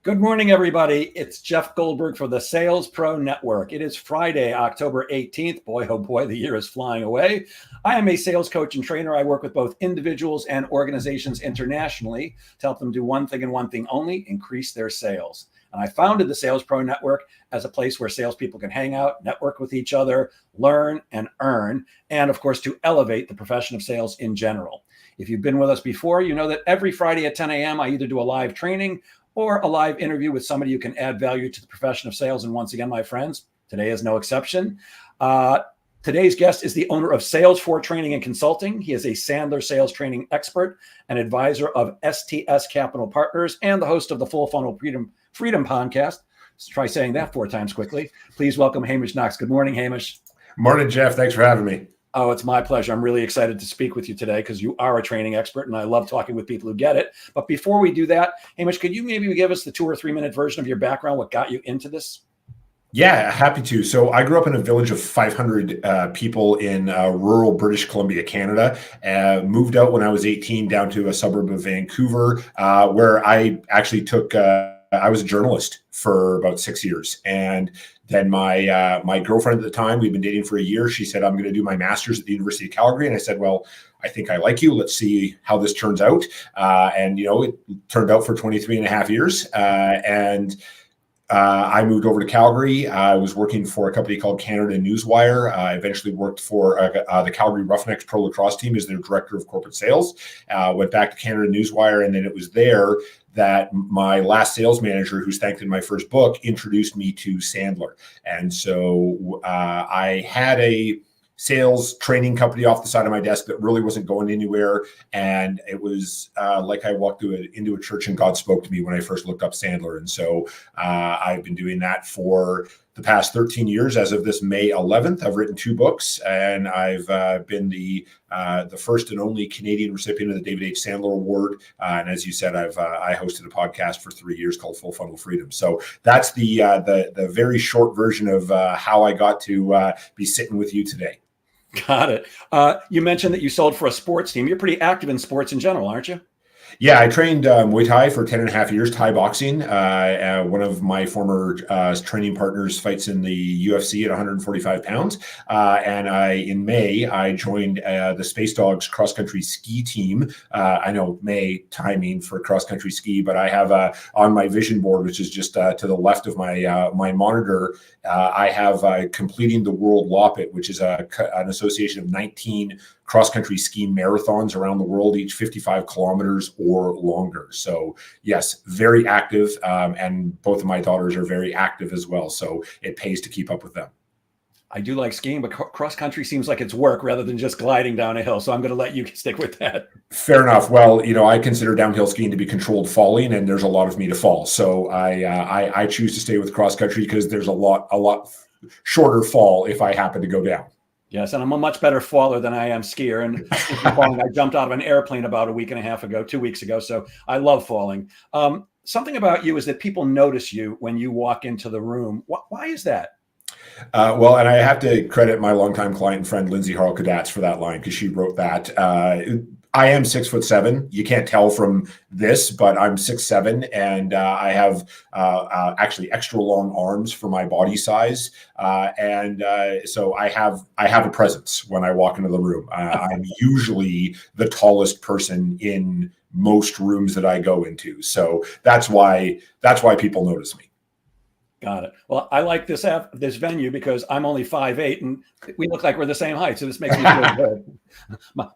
Good morning, everybody. It's Jeff Goldberg for the Sales Pro Network. It is Friday, October 18th. Boy, oh boy, the year is flying away. I am a sales coach and trainer. I work with both individuals and organizations internationally to help them do one thing and one thing only, increase their sales. And I founded the Sales Pro Network as a place where salespeople can hang out, network with each other, learn and earn, and of course, to elevate the profession of sales in general. If you've been with us before, you know that every Friday at 10 a.m., I either do a live training or a live interview with somebody who can add value to the profession of sales. And once again, my friends, today is no exception. Today's guest is the owner of Sales4 Training and Consulting. He is a Sandler sales training expert and advisor of STS Capital Partners and the host of the Full Funnel Freedom podcast. Let's try saying that 4 times quickly. Please welcome Hamish Knox. Good morning, Hamish. Morning, Jeff. Thanks for having me. Oh, it's my pleasure. I'm really excited to speak with you today because you are a training expert and I love talking with people who get it. But before we do that, Hamish, could you maybe give us the 2 or 3 minute version of your background, what got you into this? Yeah, happy to. So I grew up in a village of 500 people in rural British Columbia, Canada. Moved out when I was 18 down to a suburb of Vancouver, where I actually I was a journalist for about 6 years. And then my girlfriend at the time, we'd been dating for a year. She said, I'm going to do my master's at the University of Calgary. And I said, well, I think I like you. Let's see how this turns out. And it turned out for 23 and a half years. I moved over to Calgary. I was working for a company called Canada Newswire. I eventually worked for the Calgary Roughnecks Pro Lacrosse team as their director of corporate sales. Went back to Canada Newswire, and then it was there that my last sales manager, who's thanked in my first book, introduced me to Sandler. And so I had a sales training company off the side of my desk that really wasn't going anywhere. And it was like I walked into a church and God spoke to me when I first looked up Sandler. And so I've been doing that for the past 13 years. As of this May 11th, I've written 2 books, and I've been the first and only Canadian recipient of the David H. Sandler Award. And as you said, I hosted a podcast for 3 years called Full Funnel Freedom. So that's the very short version of how I got to be sitting with you today. Got it. You mentioned that you sold for a sports team. You're pretty active in sports in general, aren't you? Yeah, I trained Muay Thai for 10 and a half years, Thai boxing. One of my former training partners fights in the UFC at 145 pounds. And in May, I joined the Space Dogs cross-country ski team. I know May timing for cross-country ski, but I have on my vision board, which is just to the left of my monitor, I have completing the World Loppet, which is an association of 19 cross-country ski marathons around the world, each 55 kilometers or longer. So yes, very active. And both of my daughters are very active as well. So it pays to keep up with them. I do like skiing, but cross-country seems like it's work rather than just gliding down a hill. So I'm going to let you stick with that. Fair enough. Well, I consider downhill skiing to be controlled falling, and there's a lot of me to fall. So I choose to stay with cross-country because there's a lot shorter fall if I happen to go down. Yes, and I'm a much better faller than I am skier. And falling, I jumped out of an airplane about 2 weeks ago. So I love falling. Something about you is that people notice you when you walk into the room. Why is that? Well, and I have to credit my longtime client and friend, Lindsay Harl-Kadatz, for that line because she wrote that. I am 6'7". You can't tell from this, but I'm 6'7", and I have actually extra long arms for my body size, and so I have a presence when I walk into the room. I'm usually the tallest person in most rooms that I go into, so that's why people notice me. Got it. Well, I like this venue because I'm only 5'8", and we look like we're the same height. So this makes me feel good.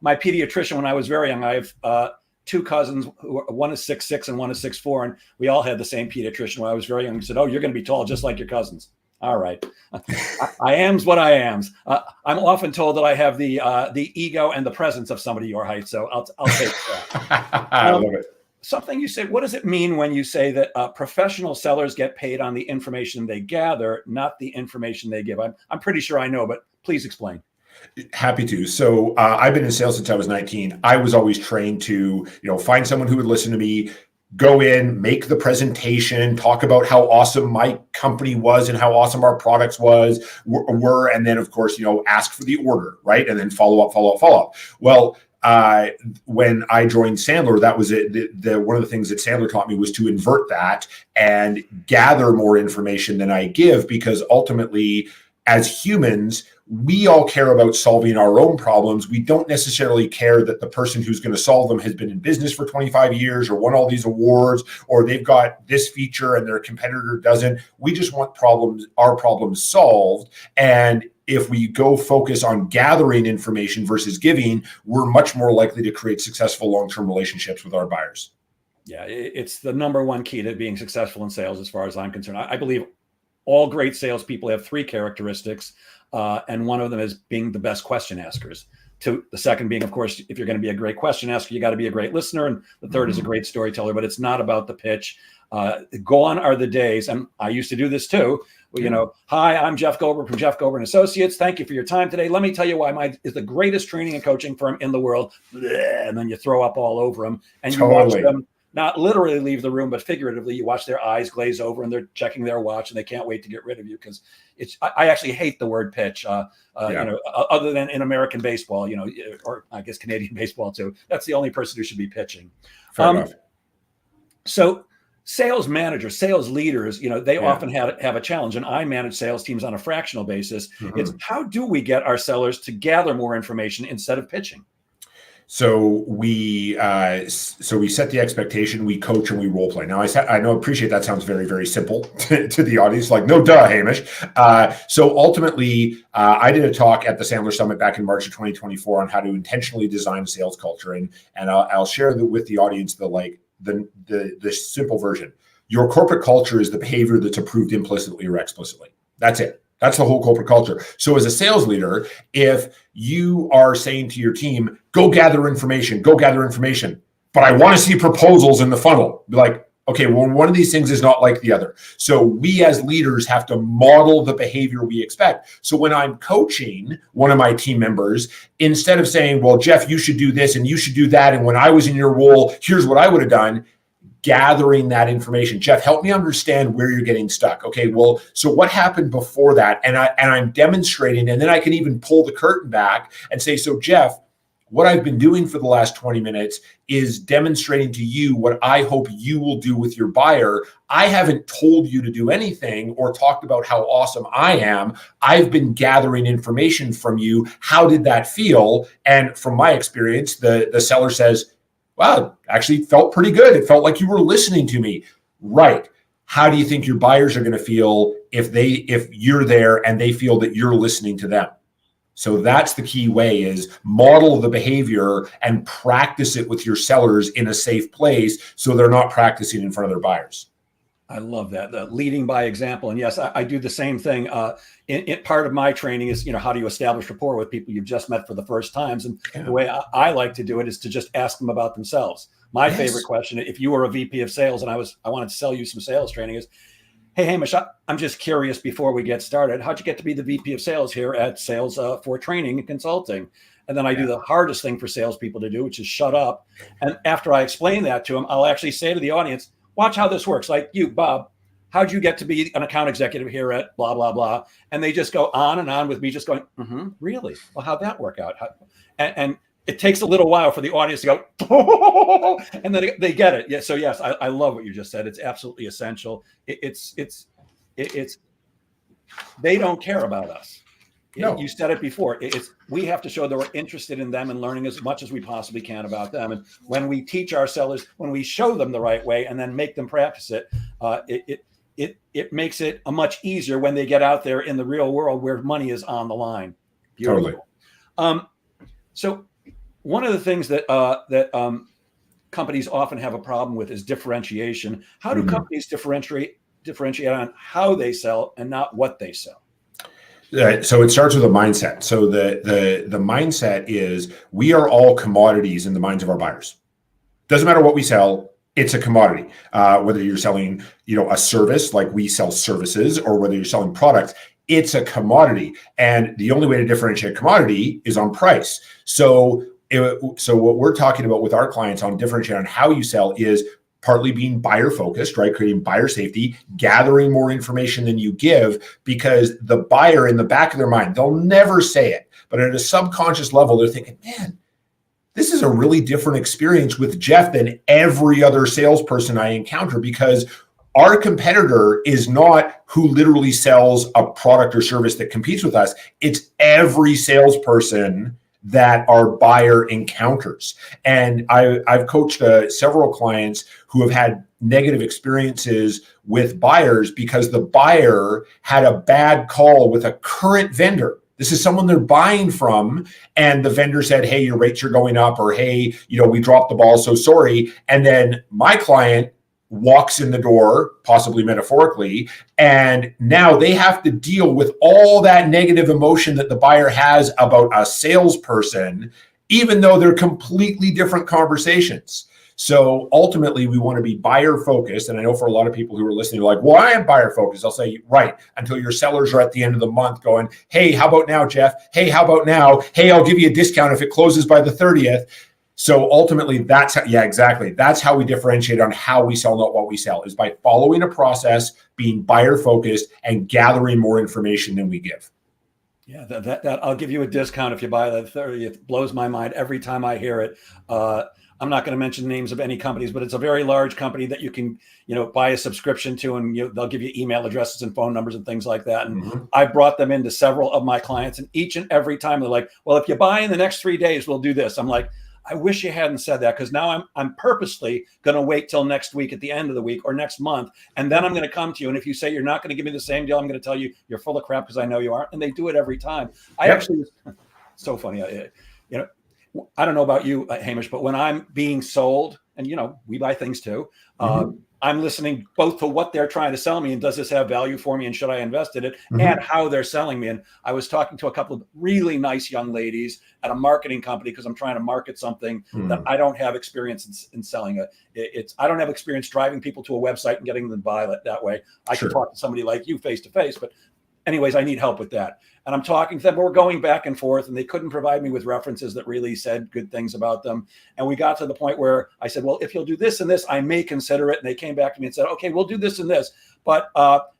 My pediatrician, when I was very young, I have 2 cousins. One is 6'6" and one is 6'4", and we all had the same pediatrician when I was very young. He said, "Oh, you're going to be tall just like your cousins." All right, I am's what I am's. I'm often told that I have the ego and the presence of somebody your height, so I'll take that. I love it. Something you said, what does it mean when you say that professional sellers get paid on the information they gather, not the information they give? I'm pretty sure I know, but please explain. Happy to. So I've been in sales since I was 19. I was always trained to, find someone who would listen to me, go in, make the presentation, talk about how awesome my company was and how awesome our products were, and then of course, ask for the order, right? And then follow up. Well, when I joined Sandler, that was it. One of the things that Sandler taught me was to invert that and gather more information than I give, because ultimately, as humans, we all care about solving our own problems. We don't necessarily care that the person who's going to solve them has been in business for 25 years or won all these awards, or they've got this feature and their competitor doesn't. We just want our problems solved. And if we go focus on gathering information versus giving, we're much more likely to create successful long-term relationships with our buyers. Yeah, it's the number one key to being successful in sales, as far as I'm concerned. I believe all great salespeople have three characteristics, and one of them is being the best question askers. The second being, of course, if you're going to be a great question asker, you got to be a great listener. And the third is a great storyteller, but it's not about the pitch. Gone are the days, and I used to do this too. Hi, I'm Jeff Goldberg from Jeff Goldberg & Associates. Thank you for your time today. Let me tell you why mine is the greatest training and coaching firm in the world. And then you throw up all over them, and you watch them not literally leave the room, but figuratively. You watch their eyes glaze over, and they're checking their watch, and they can't wait to get rid of you, because I actually hate the word pitch. Other than in American baseball, or I guess Canadian baseball too. That's the only person who should be pitching. Fair enough. So sales managers, sales leaders, they often have a challenge, and I manage sales teams on a fractional basis. It's how do we get our sellers to gather more information instead of pitching? So we set the expectation, we coach, and we role play. Now, appreciate that sounds very, very simple to the audience. Like, no duh, Hamish. So ultimately, I did a talk at the Sandler Summit back in March of 2024 on how to intentionally design a sales culture, and I'll share with the audience the simple version. Your corporate culture is the behavior that's approved implicitly or explicitly. That's it. That's the whole corporate culture. So as a sales leader, if you are saying to your team, go gather information, but I want to see proposals in the funnel, be like, okay, well, one of these things is not like the other. So we as leaders have to model the behavior we expect. So when I'm coaching one of my team members, instead of saying, well, Jeff, you should do this and you should do that, and when I was in your role, here's what I would have done, gathering that information. Jeff, help me understand where you're getting stuck. Okay, well, so what happened before that? And I'm demonstrating, and then I can even pull the curtain back and say, so Jeff, what I've been doing for the last 20 minutes is demonstrating to you what I hope you will do with your buyer. I haven't told you to do anything or talked about how awesome I am. I've been gathering information from you. How did that feel? And from my experience, the seller says, wow, actually felt pretty good. It felt like you were listening to me. Right. How do you think your buyers are going to feel if you're there and they feel that you're listening to them? So that's the key way, is model the behavior and practice it with your sellers in a safe place, so they're not practicing in front of their buyers. I love that, the leading by example. And yes, I do the same thing. Part of my training is, how do you establish rapport with people you've just met for the first times? And the way I like to do it is to just ask them about themselves. My favorite question, if you were a VP of sales and I wanted to sell you some sales training, is, hey, Hamish, I'm just curious before we get started, how'd you get to be the VP of sales here at Sales for Training and Consulting? And then I do the hardest thing for salespeople to do, which is shut up. And after I explain that to them, I'll actually say to the audience, watch how this works. Like you, Bob, how'd you get to be an account executive here at blah, blah, blah? And they just go on and on with me just going, really? Well, how'd that work out? And it takes a little while for the audience to go, oh, and then they get it. Yeah. So yes, I love what you just said. It's absolutely essential. It's they don't care about us. No. You said it before. We have to show that we're interested in them and learning as much as we possibly can about them. And when we teach our sellers, when we show them the right way and then make them practice it, it makes it a much easier when they get out there in the real world where money is on the line. Beautiful. Totally. So one of the things that companies often have a problem with is differentiation. How do companies differentiate on how they sell and not what they sell? So it starts with a mindset. So the mindset is we are all commodities in the minds of our buyers. Doesn't matter what we sell, it's a commodity. Whether you're selling, a service, like we sell services, or whether you're selling products, it's a commodity. And the only way to differentiate commodity is on price. So what we're talking about with our clients on differentiate on how you sell is partly being buyer focused, right? Creating buyer safety, gathering more information than you give, because the buyer in the back of their mind, they'll never say it, but at a subconscious level, they're thinking, man, this is a really different experience with Jeff than every other salesperson I encounter, because our competitor is not who literally sells a product or service that competes with us. It's every salesperson that our buyer encounters. And I've coached several clients who have had negative experiences with buyers because the buyer had a bad call with a current vendor. This is someone they're buying from, and the vendor said, hey, your rates are going up, or hey, we dropped the ball, so sorry. And then my client walks in the door, possibly metaphorically, and now they have to deal with all that negative emotion that the buyer has about a salesperson, even though they're completely different conversations. So ultimately, we want to be buyer focused. And I know for a lot of people who are listening, like, well, I am buyer focused. I'll say, right, until your sellers are at the end of the month going, hey, how about now, Jeff? Hey, how about now? Hey, I'll give you a discount if it closes by the 30th. So ultimately, that's how, yeah, exactly. That's how we differentiate on how we sell, not what we sell, is by following a process, being buyer focused, and gathering more information than we give. Yeah, that I'll give you a discount if you buy the 30th. It blows my mind every time I hear it. I'm not going to mention names of any companies, but it's a very large company that you can, buy a subscription to, and they'll give you email addresses and phone numbers and things like that. And I brought them into several of my clients, and each and every time they're like, well, if you buy in the next 3 days, we'll do this. I'm like, I wish you hadn't said that, because now I'm purposely going to wait till next week at the end of the week or next month. And then I'm going to come to you. And if you say you're not going to give me the same deal, I'm going to tell you you're full of crap, because I know you aren't. And they do it every time. Actually, so funny. I don't know about you, Hamish, but when I'm being sold, and, we buy things too, I'm listening both to what they're trying to sell me and does this have value for me and should I invest in it, and how they're selling me. And I was talking to a couple of really nice young ladies at a marketing company, because I'm trying to market something that I don't have experience in selling. I don't have experience driving people to a website and getting them to buy it that way. I can talk to somebody like you face to face, but anyways, I need help with that. And I'm talking to them, we're going back and forth, and they couldn't provide me with references that really said good things about them. And we got to the point where I said, well, if you'll do this and this, I may consider it. And they came back to me and said, okay, we'll do this and this, but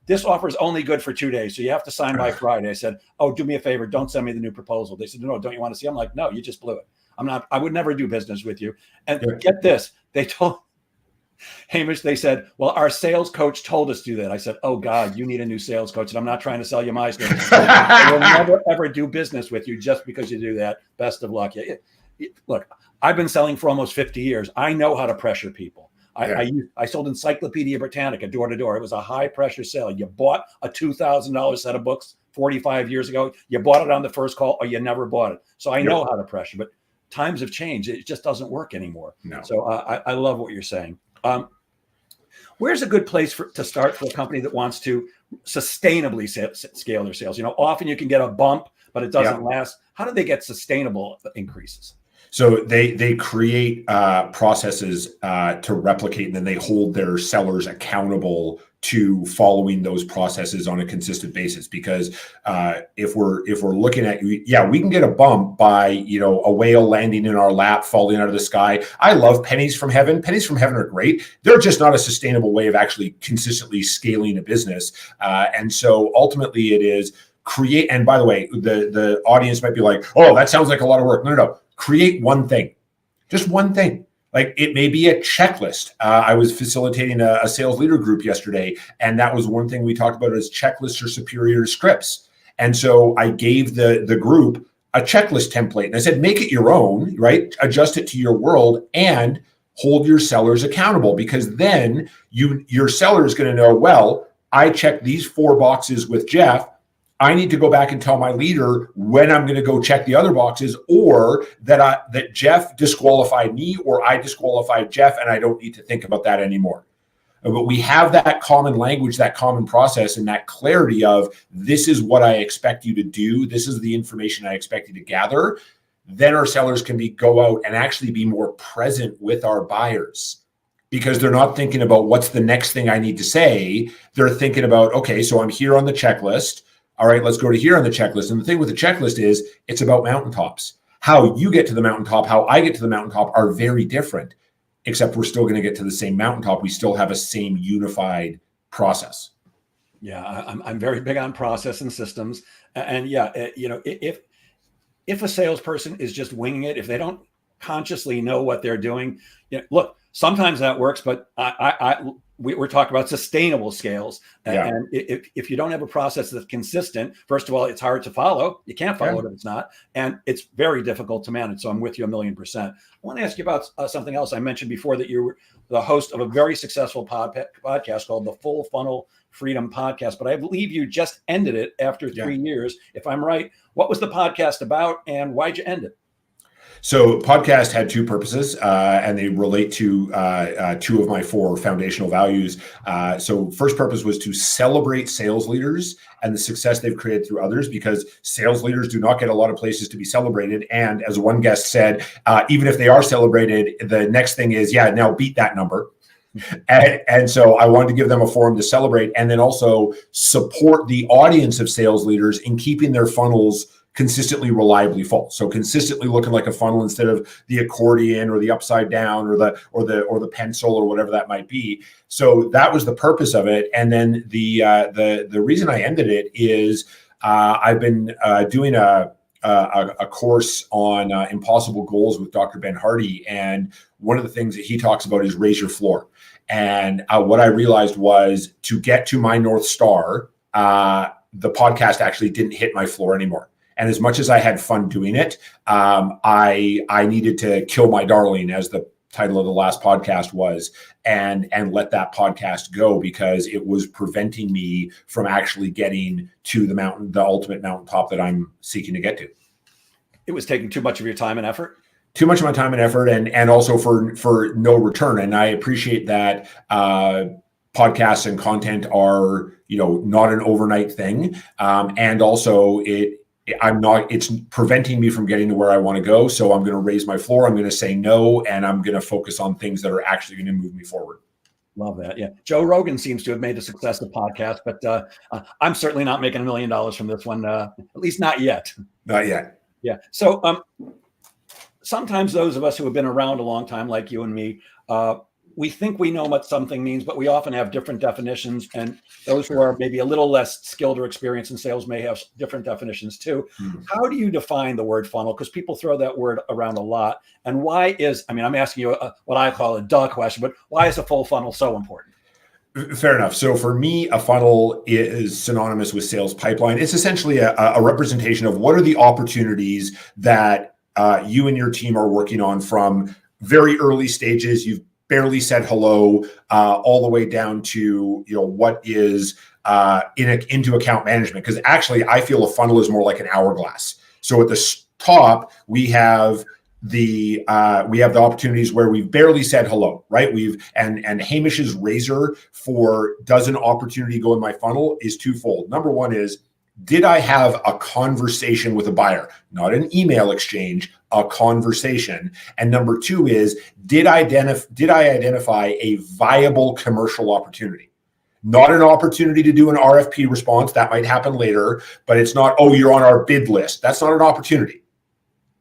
this offer is only good for 2 days. So you have to sign by Friday. I said, oh, do me a favor. Don't send me the new proposal. They said, no, don't you want to see? I'm like, no, you just blew it. I would never do business with you. And get this, they told Hamish, they said, well, our sales coach told us to do that. I said, oh God, you need a new sales coach. And I'm not trying to sell you my stuff. I will never, ever do business with you just because you do that. Best of luck. Look, I've been selling for almost 50 years. I know how to pressure people. I sold Encyclopedia Britannica door to door. It was a high pressure sale. You bought a $2,000 set of books 45 years ago. You bought it on the first call, or you never bought it. So I know how to pressure, but times have changed. It just doesn't work anymore. No. So I love what you're saying. Where's a good place to start for a company that wants to sustainably scale their sales? Often you can get a bump, but it doesn't last. How do they get sustainable increases? So they create processes to replicate, and then they hold their sellers accountable to following those processes on a consistent basis. Because if we're looking at, we can get a bump by a whale landing in our lap, falling out of the sky. I love pennies from heaven. Pennies from heaven are great. They're just not a sustainable way of actually consistently scaling a business. And so ultimately it is create. And by the way, the audience might be like, oh, that sounds like a lot of work. No. Create one thing, just one thing. Like, it may be a checklist. I was facilitating a sales leader group yesterday, and that was one thing we talked about, is checklists are superior to scripts. And so I gave the group a checklist template, and I said, make it your own, right? Adjust it to your world and hold your sellers accountable, because then your seller is going to know, well, I checked these 4 boxes with Jeff. I need to go back and tell my leader when I'm going to go check the other boxes, or that Jeff disqualified me, or I disqualified Jeff, and I don't need to think about that anymore. But we have that common language, that common process, and that clarity of, this is what I expect you to do. This is the information I expect you to gather. Then our sellers can go out and actually be more present with our buyers, because they're not thinking about what's the next thing I need to say. They're thinking about, okay, so I'm here on the checklist. All right, let's go to here on the checklist. And the thing with the checklist is, it's about mountaintops. How you get to the mountaintop, how I get to the mountaintop are very different, except we're still going to get to the same mountaintop. We still have a same unified process. Yeah, I'm very big on process and systems. And if a salesperson is just winging it, if they don't consciously know what they're doing. Look, sometimes that works, but we're talking about sustainable scales. And if you don't have a process that's consistent, first of all, it's hard to follow. You can't follow it if it's not. And it's very difficult to manage. So I'm with you 1,000,000%. I want to ask you about something else. I mentioned before that you were the host of a very successful podcast called the Full Funnel Freedom Podcast, but I believe you just ended it after 3 years. If I'm right, what was the podcast about and why'd you end it? So podcast had two purposes, and they relate to two of my four foundational values. So first purpose was to celebrate sales leaders and the success they've created through others, because sales leaders do not get a lot of places to be celebrated. And as one guest said, even if they are celebrated, the next thing is, now beat that number. And so I wanted to give them a forum to celebrate, and then also support the audience of sales leaders in keeping their funnels consistently reliably full. So consistently looking like a funnel instead of the accordion or the upside down or the pencil or whatever that might be. So that was the purpose of it. And then the reason I ended it is I've been doing a course on impossible goals with Dr. Ben Hardy, and one of the things that he talks about is raise your floor. And what I realized was, to get to my North Star, the podcast actually didn't hit my floor anymore. And as much as I had fun doing it, I needed to kill my darling, as the title of the last podcast was, and let that podcast go, because it was preventing me from actually getting to the ultimate mountaintop that I'm seeking to get to. It was taking too much of your time and effort? Too much of my time and effort, and also for no return. And I appreciate that podcasts and content are, not an overnight thing. And also it's preventing me from getting to where I want to go. So I'm going to raise my floor. I'm going to say no, and I'm going to focus on things that are actually going to move me forward. Love that. Yeah. Joe Rogan seems to have made a success of podcast, but I'm certainly not making $1 million from this one. At least not yet. Not yet. Yeah. So sometimes those of us who have been around a long time, like you and me, we think we know what something means, but we often have different definitions. And those who are maybe a little less skilled or experienced in sales may have different definitions too. Mm-hmm. How do you define the word funnel? Because people throw that word around a lot. And why is, I'm asking you what I call a duh question, but why is a full funnel so important? Fair enough. So for me, a funnel is synonymous with sales pipeline. It's essentially a representation of what are the opportunities that you and your team are working on, from very early stages. You've barely said hello, all the way down to what is into account management. Because actually, I feel a funnel is more like an hourglass. So at the top, we have the opportunities where we've barely said hello, right? And Hamish's razor for does an opportunity go in my funnel is twofold. Number one is, did I have a conversation with a buyer? Not an email exchange, a conversation. And number two is, did I identify a viable commercial opportunity? Not an opportunity to do an RFP response. That might happen later, but it's not, you're on our bid list. That's not an opportunity,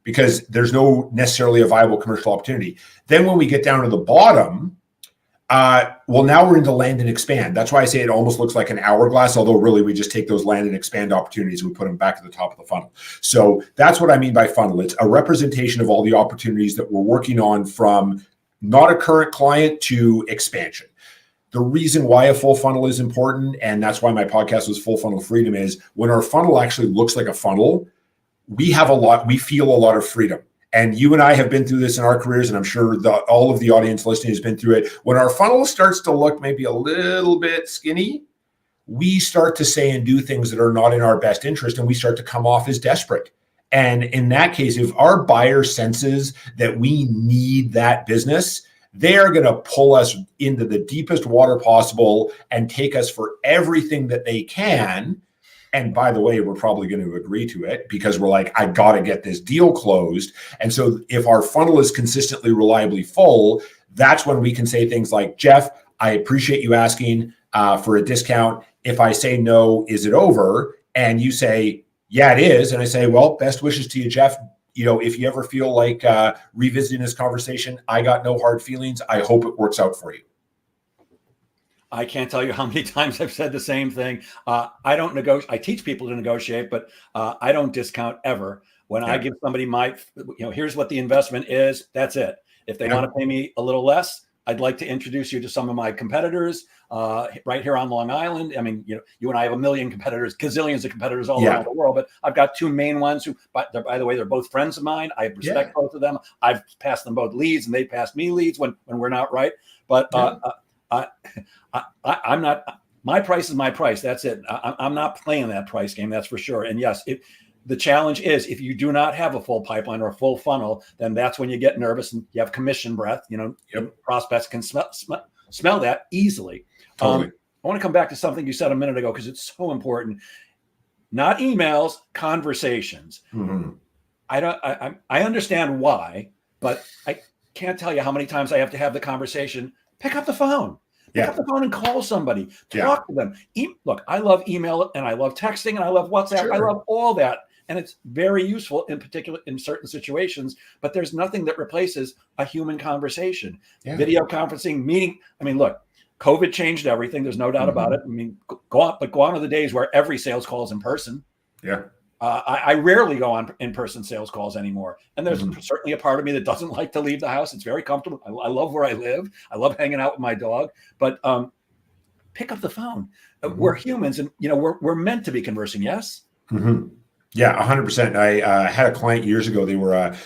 because there's no necessarily a viable commercial opportunity. Then when we get down to the bottom, now we're into land and expand. That's why I say it almost looks like an hourglass, although really we just take those land and expand opportunities and we put them back at the top of the funnel. So that's what I mean by funnel. It's a representation of all the opportunities that we're working on, from not a current client to expansion. The reason why a full funnel is important, and that's why my podcast was Full Funnel Freedom, is when our funnel actually looks like a funnel, we feel a lot of freedom. And you and I have been through this in our careers, and I'm sure all of the audience listening has been through it. When our funnel starts to look maybe a little bit skinny, we start to say and do things that are not in our best interest, and we start to come off as desperate. And in that case, if our buyer senses that we need that business, they are going to pull us into the deepest water possible and take us for everything that they can. And by the way, we're probably going to agree to it, because we're like, I got to get this deal closed. And so if our funnel is consistently reliably full, that's when we can say things like, Jeff, I appreciate you asking for a discount. If I say no, is it over? And you say, yeah, it is. And I say, well, best wishes to you, Jeff. If you ever feel like revisiting this conversation, I got no hard feelings. I hope it works out for you. I can't tell you how many times I've said the same thing. I don't negotiate. I teach people to negotiate, but I don't discount ever. When I give somebody here's what the investment is, that's it. If they want to pay me a little less, I'd like to introduce you to some of my competitors right here on Long Island. I mean, you and I have a million competitors, gazillions of competitors all around the world, but I've got two main ones who, by the way, they're both friends of mine. I respect both of them. I've passed them both leads, and they passed me leads when we're not right. But I'm not. My price is my price. That's it. I'm not playing that price game. That's for sure. And yes, the challenge is if you do not have a full pipeline or a full funnel, then that's when you get nervous and you have commission breath. Prospects can smell that easily. Totally. I want to come back to something you said a minute ago because it's so important. Not emails, conversations. Mm-hmm. I understand why, but I can't tell you how many times I have to have the conversation. Pick up the phone. Pick up the phone and call somebody. Talk to them. Look, I love email and I love texting and I love WhatsApp. Sure. I love all that. And it's very useful in particular in certain situations, but there's nothing that replaces a human conversation. Video conferencing, meeting. I mean, look, COVID changed everything. There's no doubt about it. I mean, go on to the days where every sales call is in person. Yeah. I rarely go on in-person sales calls anymore. And there's certainly a part of me that doesn't like to leave the house. It's very comfortable. I love where I live. I love hanging out with my dog, but pick up the phone. We're humans and, we're meant to be conversing. Yes. Mm-hmm. Yeah, 100%. I had a client years ago. They were a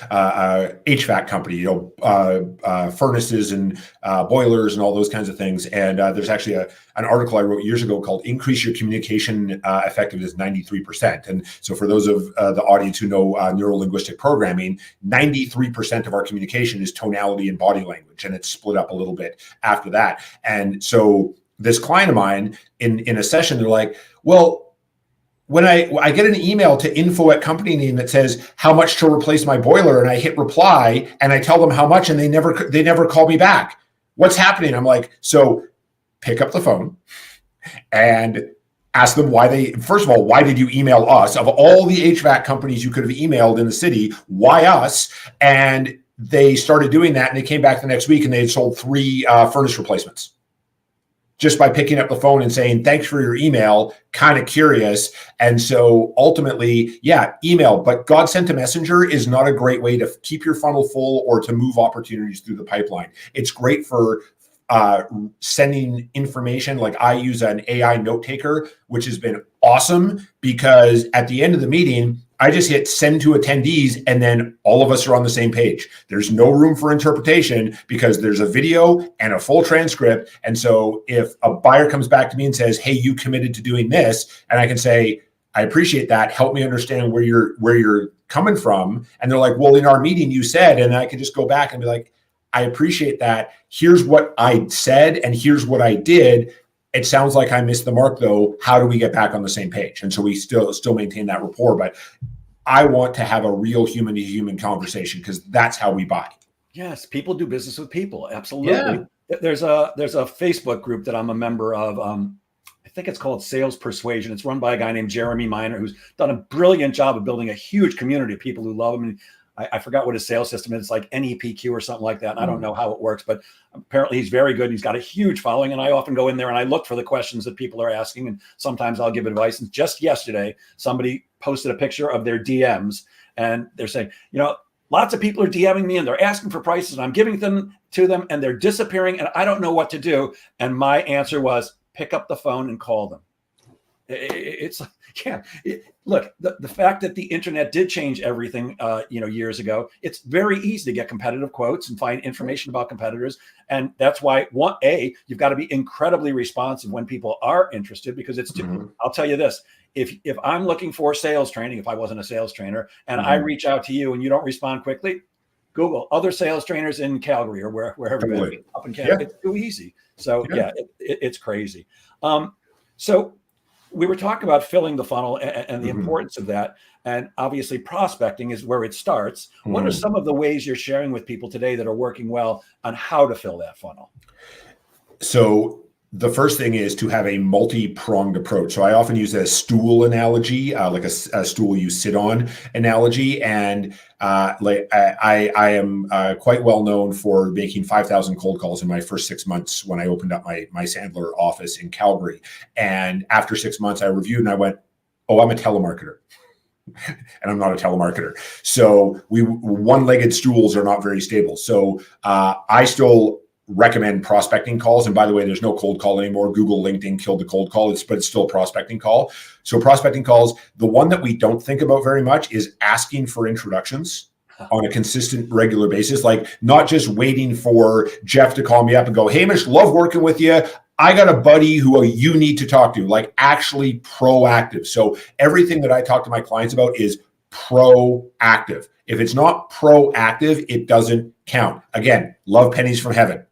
HVAC company, furnaces and boilers and all those kinds of things. And there's actually an article I wrote years ago called "Increase Your Communication Effectiveness 93%." And so, for those of the audience who know neuro-linguistic programming, 93% of our communication is tonality and body language, and it's split up a little bit after that. And so, this client of mine in a session, they're like, "Well, when I get an email to info@company name that says how much to replace my boiler, and I hit reply and I tell them how much, and they never call me back. What's happening?" I'm like, so pick up the phone and ask them first of all, why did you email us? Of all the HVAC companies you could have emailed in the city, why us? And they started doing that, and they came back the next week and they had sold 3 furnace replacements. Just by picking up the phone and saying, "Thanks for your email, kind of curious." And so ultimately, email, but God sent a messenger is not a great way to keep your funnel full or to move opportunities through the pipeline. It's great for sending information. Like I use an AI note taker, which has been awesome because at the end of the meeting, I just hit send to attendees and then all of us are on the same page. There's no room for interpretation because there's a video and a full transcript. And so if a buyer comes back to me and says, "Hey, you committed to doing this," and I can say, "I appreciate that. Help me understand where you're coming from." And they're like, "Well, in our meeting you said," and I can just go back and be like, "I appreciate that. Here's what I said and here's what I did. It sounds like I missed the mark though. How do we get back on the same page?" And so we still maintain that rapport, but I want to have a real human to human conversation because that's how we buy. Yes. People do business with people. Absolutely. Yeah. There's a Facebook group that I'm a member of. I think it's called Sales Persuasion. It's run by a guy named Jeremy Miner, who's done a brilliant job of building a huge community of people who love him. And I forgot what his sales system is. It's like NEPQ or something like that. And I don't know how it works, but apparently he's very good. He's got a huge following. And I often go in there and I look for the questions that people are asking. And sometimes I'll give advice. And just yesterday, somebody posted a picture of their DMs and they're saying, lots of people are DMing me and they're asking for prices and I'm giving them to them and they're disappearing and I don't know what to do. And my answer was pick up the phone and call them. Look, the fact that the internet did change everything, years ago, it's very easy to get competitive quotes and find information about competitors. And that's why you've got to be incredibly responsive when people are interested because I'll tell you this, if I'm looking for sales training, if I wasn't a sales trainer and I reach out to you and you don't respond quickly, Google other sales trainers in Calgary or wherever up in Canada. It's too easy. So it's crazy. So we were talking about filling the funnel and the importance of that. And obviously prospecting is where it starts. What are some of the ways you're sharing with people today that are working well on how to fill that funnel? So the first thing is to have a multi-pronged approach. So I often use a stool analogy, like a stool you sit on analogy. And I am quite well known for making 5,000 cold calls in my first 6 months when I opened up my Sandler office in Calgary. And after 6 months, I reviewed and I went, "Oh, I'm a telemarketer." and I'm not a telemarketer. So one-legged stools are not very stable. So I still recommend prospecting calls. And by the way, there's no cold call anymore. Google, LinkedIn killed the cold call, but it's still a prospecting call. So prospecting calls, the one that we don't think about very much is asking for introductions on a consistent, regular basis. Like not just waiting for Jeff to call me up and go, Hamish, love working with you. I got a buddy who you need to talk to, like actually proactive. So everything that I talk to my clients about is proactive. If it's not proactive, it doesn't count. Again, love pennies from heaven.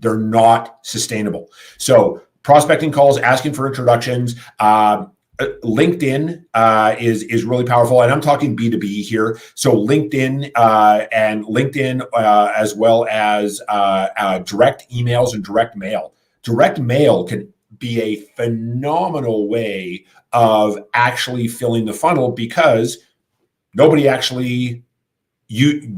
They're not sustainable. So prospecting calls, asking for introductions, LinkedIn is really powerful, and I'm talking B2B here. So LinkedIn and LinkedIn as well as direct emails and direct mail. Direct mail can be a phenomenal way of actually filling the funnel because nobody actually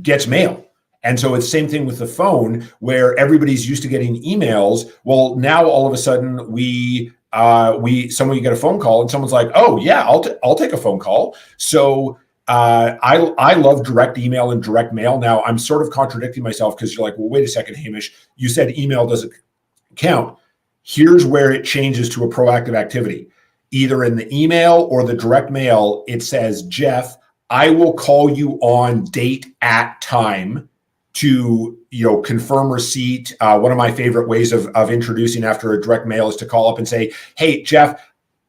gets mail. And so it's the same thing with the phone where everybody's used to getting emails. Well, now all of a sudden someone, you get a phone call and someone's like, oh yeah, I'll take a phone call. So I love direct email and direct mail. Now I'm sort of contradicting myself because you're like, well, wait a second, Hamish, you said email doesn't count. Here's where it changes to a proactive activity. Either in the email or the direct mail, it says, Jeff, I will call you on date at time to confirm receipt. One of my favorite ways of introducing after a direct mail is to call up and say, hey, Jeff,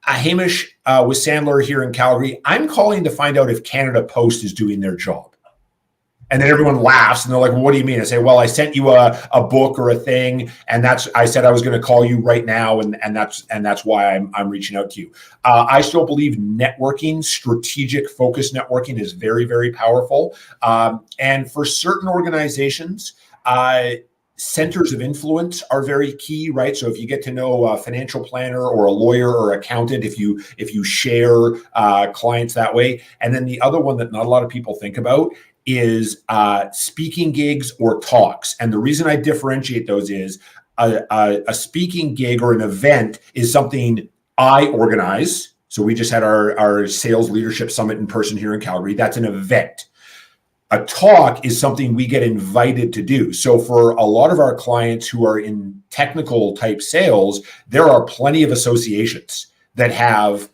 Hamish with Sandler here in Calgary. I'm calling to find out if Canada Post is doing their job. And then everyone laughs and they're like, well, what do you mean? I say, well, I sent you a book or a thing. And I said I was going to call you right now. And that's why I'm reaching out to you. I still believe networking, strategic focus networking is very, very powerful. And for certain organizations, centers of influence are very key, right? So if you get to know a financial planner or a lawyer or accountant, if you share clients that way. And then the other one that not a lot of people think about is speaking gigs or talks. And the reason I differentiate those is a speaking gig or an event is something I organize. So we just had our sales leadership summit in person here in Calgary. That's an event. A talk is something we get invited to do. So for a lot of our clients who are in technical type sales, there are plenty of associations that have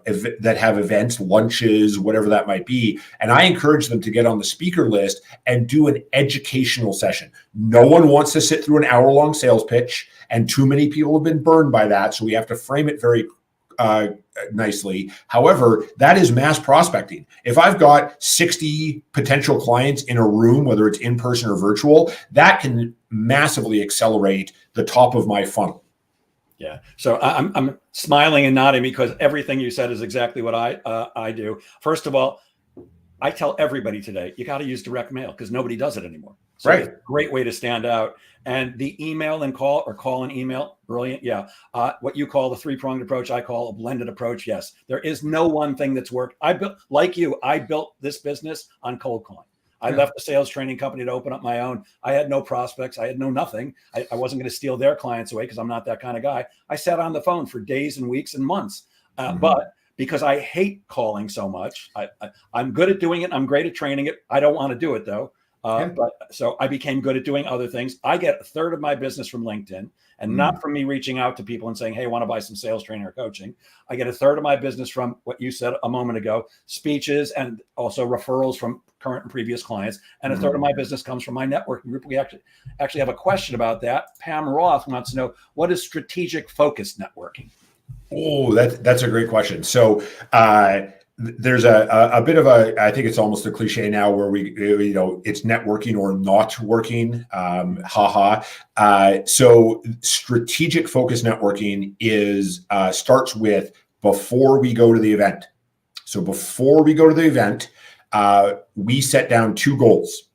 events, lunches, whatever that might be. And I encourage them to get on the speaker list and do an educational session. No one wants to sit through an hour-long sales pitch, and too many people have been burned by that. So we have to frame it very nicely. However, that is mass prospecting. If I've got 60 potential clients in a room, whether it's in person or virtual, that can massively accelerate the top of my funnel. Yeah. So I'm smiling and nodding because everything you said is exactly what I do. First of all, I tell everybody today, you got to use direct mail because nobody does it anymore. So right. It's a great way to stand out. And the email and call or call and email, brilliant. Yeah. What you call the three-pronged approach, I call a blended approach. Yes. There is no one thing that's worked. I built this business on cold calling. I left the sales training company to open up my own. I had no prospects. I had no nothing. I wasn't going to steal their clients away because I'm not that kind of guy. I sat on the phone for days and weeks and months. But because I hate calling so much, I'm good at doing it. I'm great at training it. I don't want to do it though. But so I became good at doing other things. I get a third of my business from LinkedIn, and not from me reaching out to people and saying, hey, I want to buy some sales training or coaching. I get a third of my business from what you said a moment ago, speeches and also referrals from current and previous clients. And a third of my business comes from my networking group. We actually have a question about that. Pam Roth wants to know, what is strategic focused networking? Oh, that's a great question. So there's a bit of I think it's almost a cliche now where it's networking or not working. So strategic focus networking starts with before we go to the event. So before we go to the event, we set down two goals.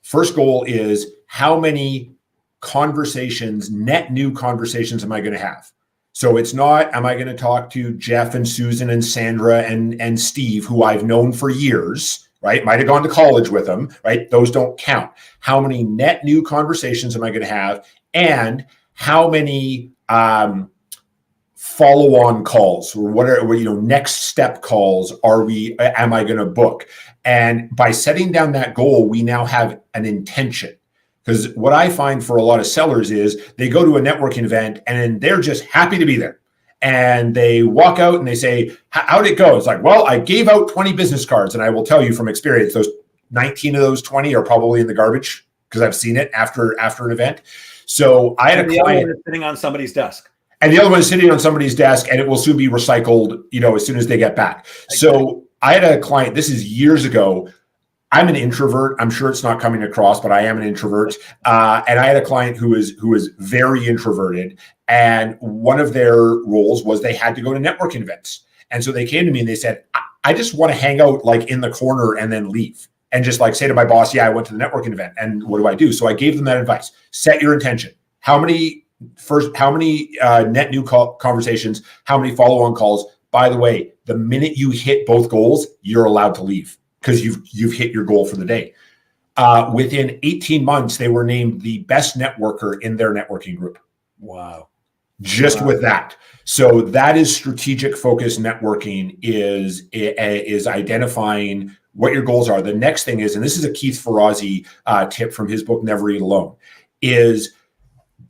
First goal is how many conversations, net new conversations am I going to have? So it's not, am I going to talk to Jeff and Susan and Sandra and Steve, who I've known for years, right? Might have gone to college with them, right? Those don't count. How many net new conversations am I going to have? And how many follow-on calls, or what are, next step calls am I going to book? And by setting down that goal, we now have an intention. Because what I find for a lot of sellers is they go to a networking event and they're just happy to be there. And they walk out and they say, how'd it go? It's like, well, I gave out 20 business cards. And I will tell you from experience, those 19 of those 20 are probably in the garbage because I've seen it after an event. So I had a client sitting on somebody's desk. And the other one is sitting on somebody's desk, and it will soon be recycled, as soon as they get back. So I had a client, this is years ago. I'm an introvert. I'm sure it's not coming across, but I am an introvert. And I had a client who was very introverted. And one of their roles was they had to go to networking events. And so they came to me and they said, I just want to hang out like in the corner and then leave. And just like say to my boss, yeah, I went to the networking event. And what do I do? So I gave them that advice. Set your intention. How many net new conversations, how many follow-on calls? By the way, the minute you hit both goals, you're allowed to leave because you've hit your goal for the day. Within 18 months, they were named the best networker in their networking group. Wow. Just with that. So that is strategic focus networking, is identifying what your goals are. The next thing is, and this is a Keith Ferrazzi tip from his book, Never Eat Alone, is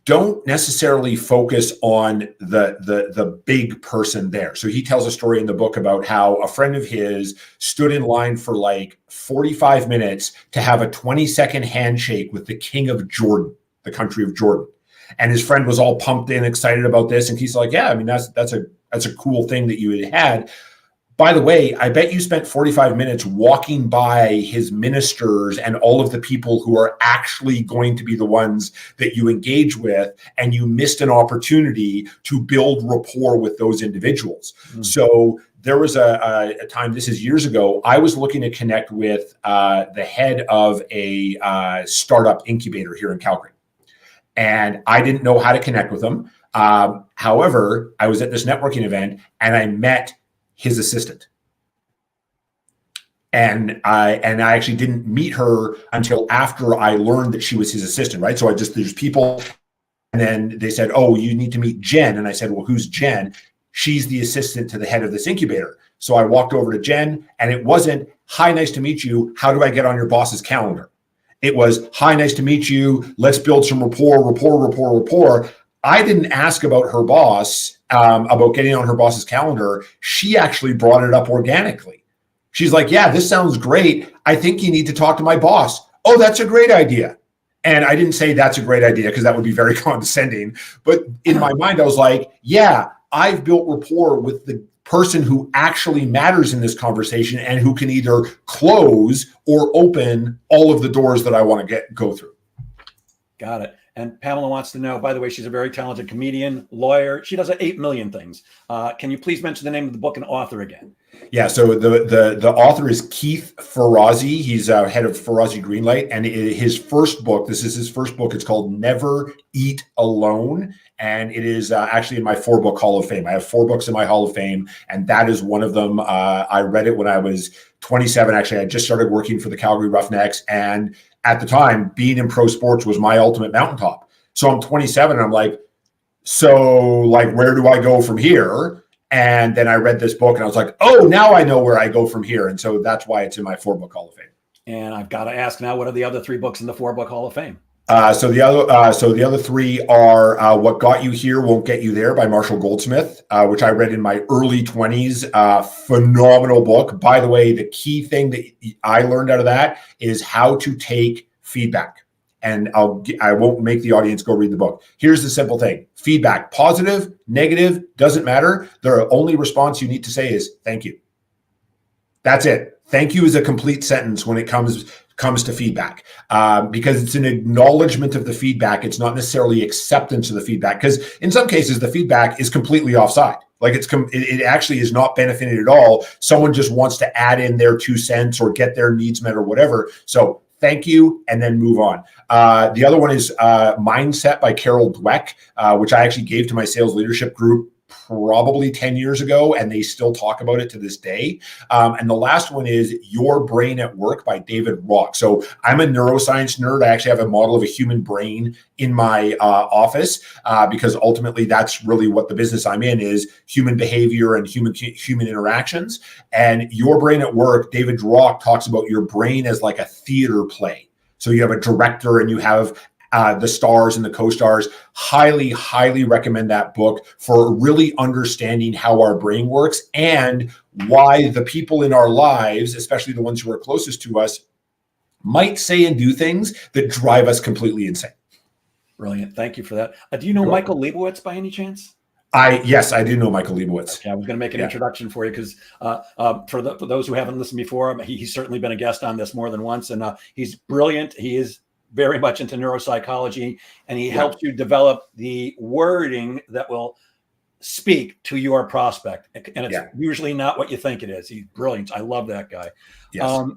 don't necessarily focus on the big person there. So he tells a story in the book about how a friend of his stood in line for like 45 minutes to have a 20-second handshake with the king of Jordan, the country of Jordan. And his friend was all pumped and excited about this. And he's like, yeah, I mean, that's a cool thing that you had. By the way, I bet you spent 45 minutes walking by his ministers and all of the people who are actually going to be the ones that you engage with, and you missed an opportunity to build rapport with those individuals. Mm-hmm. So there was a time, this is years ago, I was looking to connect with the head of a startup incubator here in Calgary. And I didn't know how to connect with them. However, I was at this networking event and I met his assistant. And I actually didn't meet her until after I learned that she was his assistant, right? So there's people, and then they said, oh, you need to meet Jen. And I said, well, who's Jen? She's the assistant to the head of this incubator. So I walked over to Jen, and it wasn't, hi, nice to meet you. How do I get on your boss's calendar? It was, hi, nice to meet you. Let's build some rapport. I didn't ask about her boss, about getting on her boss's calendar. She actually brought it up organically. She's like, yeah, this sounds great. I think you need to talk to my boss. Oh, that's a great idea. And I didn't say that's a great idea because that would be very condescending. But in my mind, I was like, yeah, I've built rapport with the person who actually matters in this conversation and who can either close or open all of the doors that I want to go through. Got it. And Pamela wants to know, by the way, she's a very talented comedian, lawyer. She does 8 million things. Can you please mention the name of the book and author again? Yeah, so the author is Keith Ferrazzi. He's head of Ferrazzi Greenlight. And his first book, this is his first book. It's called Never Eat Alone. And it is actually in my 4-book Hall of Fame. I have 4 books in my Hall of Fame, and that is one of them. I read it when I was 27. Actually, I just started working for the Calgary Roughnecks. And at the time, being in pro sports was my ultimate mountaintop. So I'm 27 and I'm like, where do I go from here? And then I read this book and I was like, oh, now I know where I go from here. And so that's why it's in my 4-book Hall of Fame. And I've got to ask now, what are the other 3 books in the 4-book Hall of Fame? So the other 3 are What Got You Here Won't Get You There by Marshall Goldsmith, which I read in my early 20s. Phenomenal book. By the way, the key thing that I learned out of that is how to take feedback. And I won't make the audience go read the book. Here's the simple thing. Feedback, positive, negative, doesn't matter. The only response you need to say is thank you. That's it. Thank you is a complete sentence when it comes to feedback, because it's an acknowledgement of the feedback. It's not necessarily acceptance of the feedback, because in some cases the feedback is completely offside. Like it actually is not benefiting at all. Someone just wants to add in their 2 cents or get their needs met or whatever. So thank you, and then move on. The other one is Mindset by Carol Dweck, which I actually gave to my sales leadership group probably 10 years ago, and they still talk about it to this day. And the last one is Your Brain at Work by David Rock. So I'm a neuroscience nerd. I actually have a model of a human brain in my office because ultimately that's really what the business I'm in is, human behavior and human interactions. And Your Brain at Work, David Rock talks about your brain as like a theater play. So you have a director and you have the stars and the co-stars. Highly, highly recommend that book for really understanding how our brain works and why the people in our lives, especially the ones who are closest to us, might say and do things that drive us completely insane. Brilliant. Thank you for that. Do you know Michael Leibowitz by any chance? Yes, I do know Michael Leibowitz. Okay, I was going to make an introduction for you because for those who haven't listened before, he's certainly been a guest on this more than once, and he's brilliant. He is very much into neuropsychology, and he helps you develop the wording that will speak to your prospect. And it's usually not what you think it is. He's brilliant. I love that guy. Yes.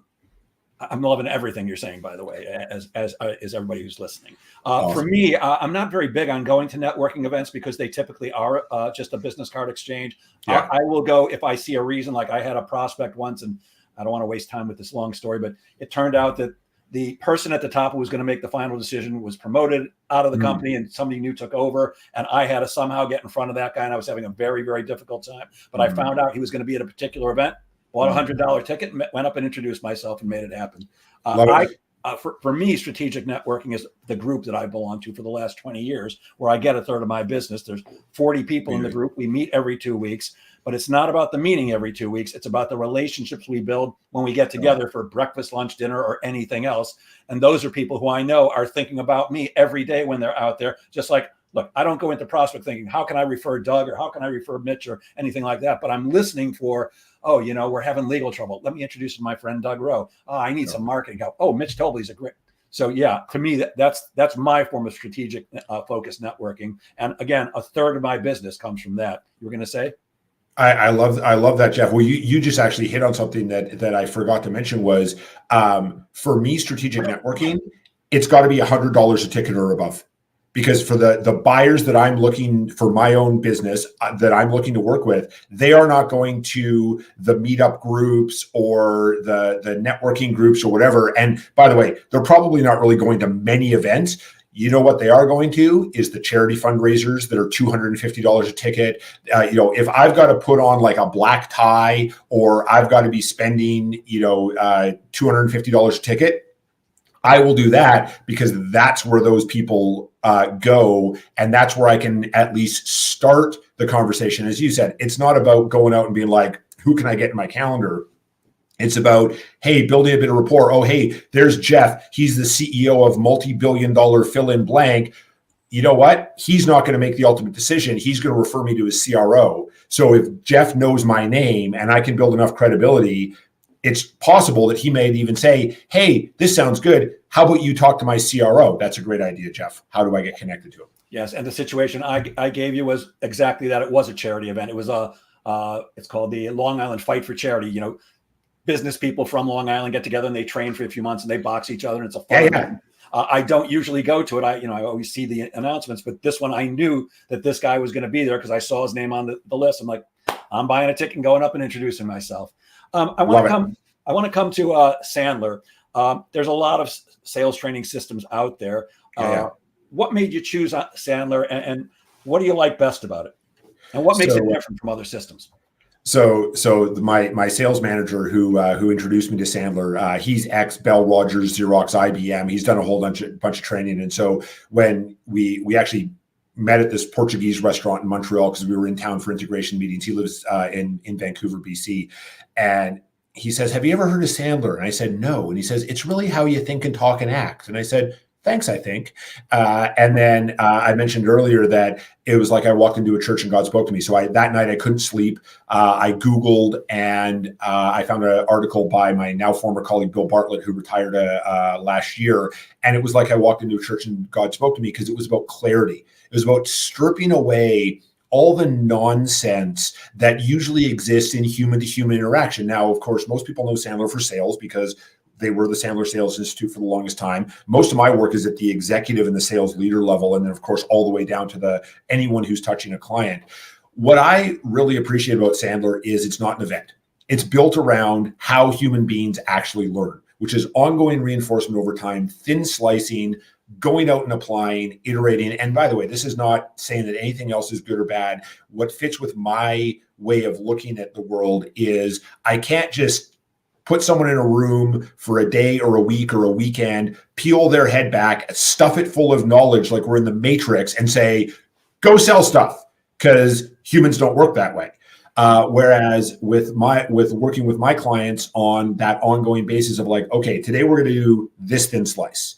I'm loving everything you're saying, by the way, as is everybody who's listening. Awesome. For me, I'm not very big on going to networking events because they typically are just a business card exchange. I will go if I see a reason. Like I had a prospect once, and I don't want to waste time with this long story, but it turned out that the person at the top who was going to make the final decision was promoted out of the company, and somebody new took over. And I had to somehow get in front of that guy, and I was having a very, very difficult time. But I found out he was going to be at a particular event, bought $100 ticket, went up and introduced myself and made it happen. For me, strategic networking is the group that I belong to for the last 20 years, where I get a third of my business. There's 40 people in the group. We meet every 2 weeks, but it's not about the meeting every 2 weeks. It's about the relationships we build when we get together for breakfast, lunch, dinner, or anything else. And those are people who I know are thinking about me every day when they're out there. Just like, look, I don't go into prospect thinking, how can I refer Doug or how can I refer Mitch or anything like that? But I'm listening for, oh, we're having legal trouble. Let me introduce my friend Doug Rowe. Oh, I need some marketing help. Oh, Mitch Tobley's a great. So yeah, to me, that's my form of strategic focused networking. And again, a third of my business comes from that. You were going to say? I love that, Jeff. Well, you just actually hit on something that I forgot to mention was for me, strategic networking, it's got to be $100 a ticket or above. Because for the buyers that I'm looking for my own business that I'm looking to work with, they are not going to the meetup groups or the networking groups or whatever. And by the way, they're probably not really going to many events. You know what they are going to is the charity fundraisers that are $250 a ticket. If I've got to put on like a black tie or I've got to be spending, $250 a ticket, I will do that because that's where those people go. And that's where I can at least start the conversation. As you said, it's not about going out and being like, who can I get in my calendar? It's about, hey, building a bit of rapport. Oh, hey, there's Jeff. He's the CEO of multi-billion-dollar fill in blank. You know what? He's not going to make the ultimate decision. He's going to refer me to his CRO. So if Jeff knows my name and I can build enough credibility, it's possible that he may even say, hey, this sounds good. How about you talk to my CRO? That's a great idea, Jeff. How do I get connected to him? Yes. And the situation I gave you was exactly that. It was a charity event. It was it's called the Long Island Fight for Charity. Business people from Long Island get together and they train for a few months and they box each other. And it's a fun event. I don't usually go to it. I always see the announcements, but this one, I knew that this guy was going to be there because I saw his name on the list. I'm like, I'm buying a ticket and going up and introducing myself. I want to come to Sandler. There's a lot of sales training systems out there. What made you choose Sandler, and what do you like best about it? And what makes it different from other systems? So my sales manager who introduced me to Sandler, he's ex Bell Rogers, Xerox, IBM. He's done a whole bunch of training, and so when we actually met at this Portuguese restaurant in Montreal because we were in town for integration meetings. He lives in Vancouver, BC, and he says, "Have you ever heard of Sandler?" And I said, "No." And he says, "It's really how you think and talk and act." And I said, "Thanks, I think." And then I mentioned earlier that it was like I walked into a church and God spoke to me. So that night I couldn't sleep. I Googled and I found an article by my now former colleague, Bill Bartlett, who retired last year. And it was like I walked into a church and God spoke to me because it was about clarity. It was about stripping away all the nonsense that usually exists in human-to-human interaction. Now, of course, most people know Sandler for sales because they were the Sandler Sales Institute for the longest time. Most of my work is at the executive and the sales leader level, and then, of course, all the way down to anyone who's touching a client. What I really appreciate about Sandler is it's not an event. It's built around how human beings actually learn, which is ongoing reinforcement over time, thin slicing, going out and applying, iterating. And by the way, this is not saying that anything else is good or bad. What fits with my way of looking at the world is I can't just put someone in a room for a day or a week or a weekend, peel their head back, stuff it full of knowledge like we're in the Matrix and say, go sell stuff, because humans don't work that way. Whereas with working with my clients on that ongoing basis of like, okay, today we're going to do this thin slice,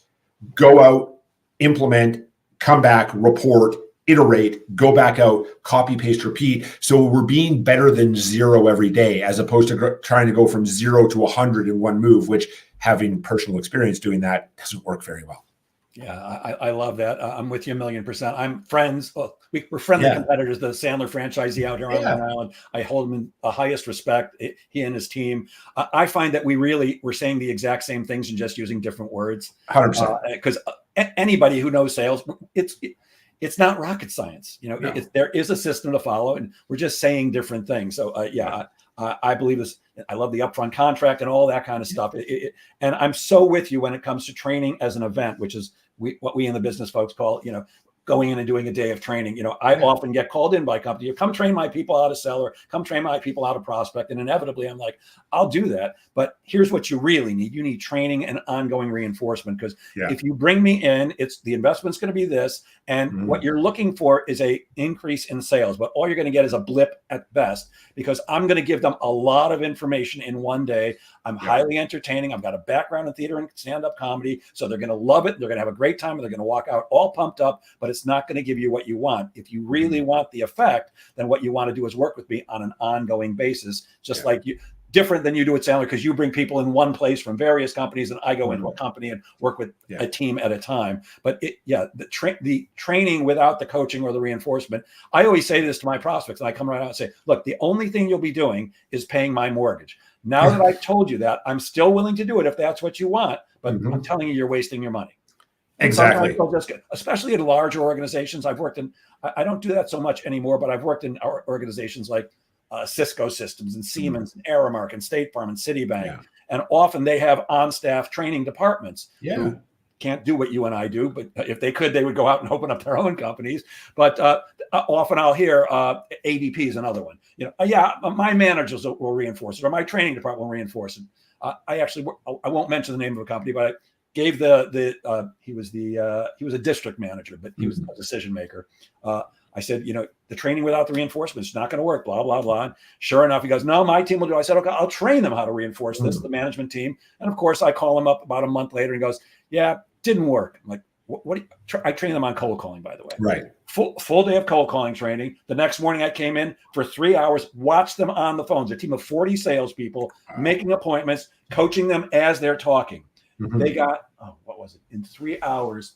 go out, implement, come back, report, iterate, go back out, copy, paste, repeat. So we're being better than zero every day, as opposed to trying to go from 0 to 100 in one move, which, having personal experience doing that, doesn't work very well. Yeah, I love that. I'm with you 1,000,000%. I'm friends. Well, we're friendly competitors. The Sandler franchisee out here on Long Island, I hold him in the highest respect. He and his team. I find that we're saying the exact same things and just using different words. 100%. Because anybody who knows sales, it's not rocket science. No. There is a system to follow, and we're just saying different things. So I believe this. I love the upfront contract and all that kind of stuff. And I'm so with you when it comes to training as an event, which is what we in the business folks call, going in and doing a day of training. I often get called in by company, come train my people how to sell, or come train my people how to prospect. And inevitably I'm like, I'll do that. But here's what you really need. You need training and ongoing reinforcement, because if you bring me in, the investment's going to be this. And what you're looking for is a increase in sales, but all you're going to get is a blip at best, because I'm going to give them a lot of information in one day. I'm highly entertaining. I've got a background in theater and stand-up comedy. So they're going to love it. They're going to have a great time. And they're going to walk out all pumped up, but it's not going to give you what you want. If you really want the effect, then what you want to do is work with me on an ongoing basis, just like you. Different than you do at Sandler, because you bring people in one place from various companies, and I go into a company and work with a team at a time. But the training without the coaching or the reinforcement, I always say this to my prospects, and I come right out and say, look, the only thing you'll be doing is paying my mortgage. Now that I've told you that, I'm still willing to do it if that's what you want, but I'm telling you, you're wasting your money. And exactly. Especially in larger organizations. I've worked in, I don't do that so much anymore, but I've worked in organizations like Cisco Systems and Siemens and Aramark and State Farm and Citibank. And often they have on-staff training departments who can't do what you and I do, but if they could, they would go out and open up their own companies. But often I'll hear ADP is another one. My managers will reinforce it, or my training department will reinforce it. I won't mention the name of a company, but I gave he was a district manager, but he was a decision maker. I said, the training without the reinforcement is not going to work, blah, blah, blah. And sure enough, he goes, no, my team will do it. I said, okay, I'll train them how to reinforce this, the management team. And of course, I call him up about a month later and he goes, yeah, didn't work. I'm like, what I train them on cold calling, by the way. Right. Full day of cold calling training. The next morning I came in for 3 hours, watched them on the phones, a team of 40 salespeople, making appointments, coaching them as they're talking. They got, what was it? In 3 hours,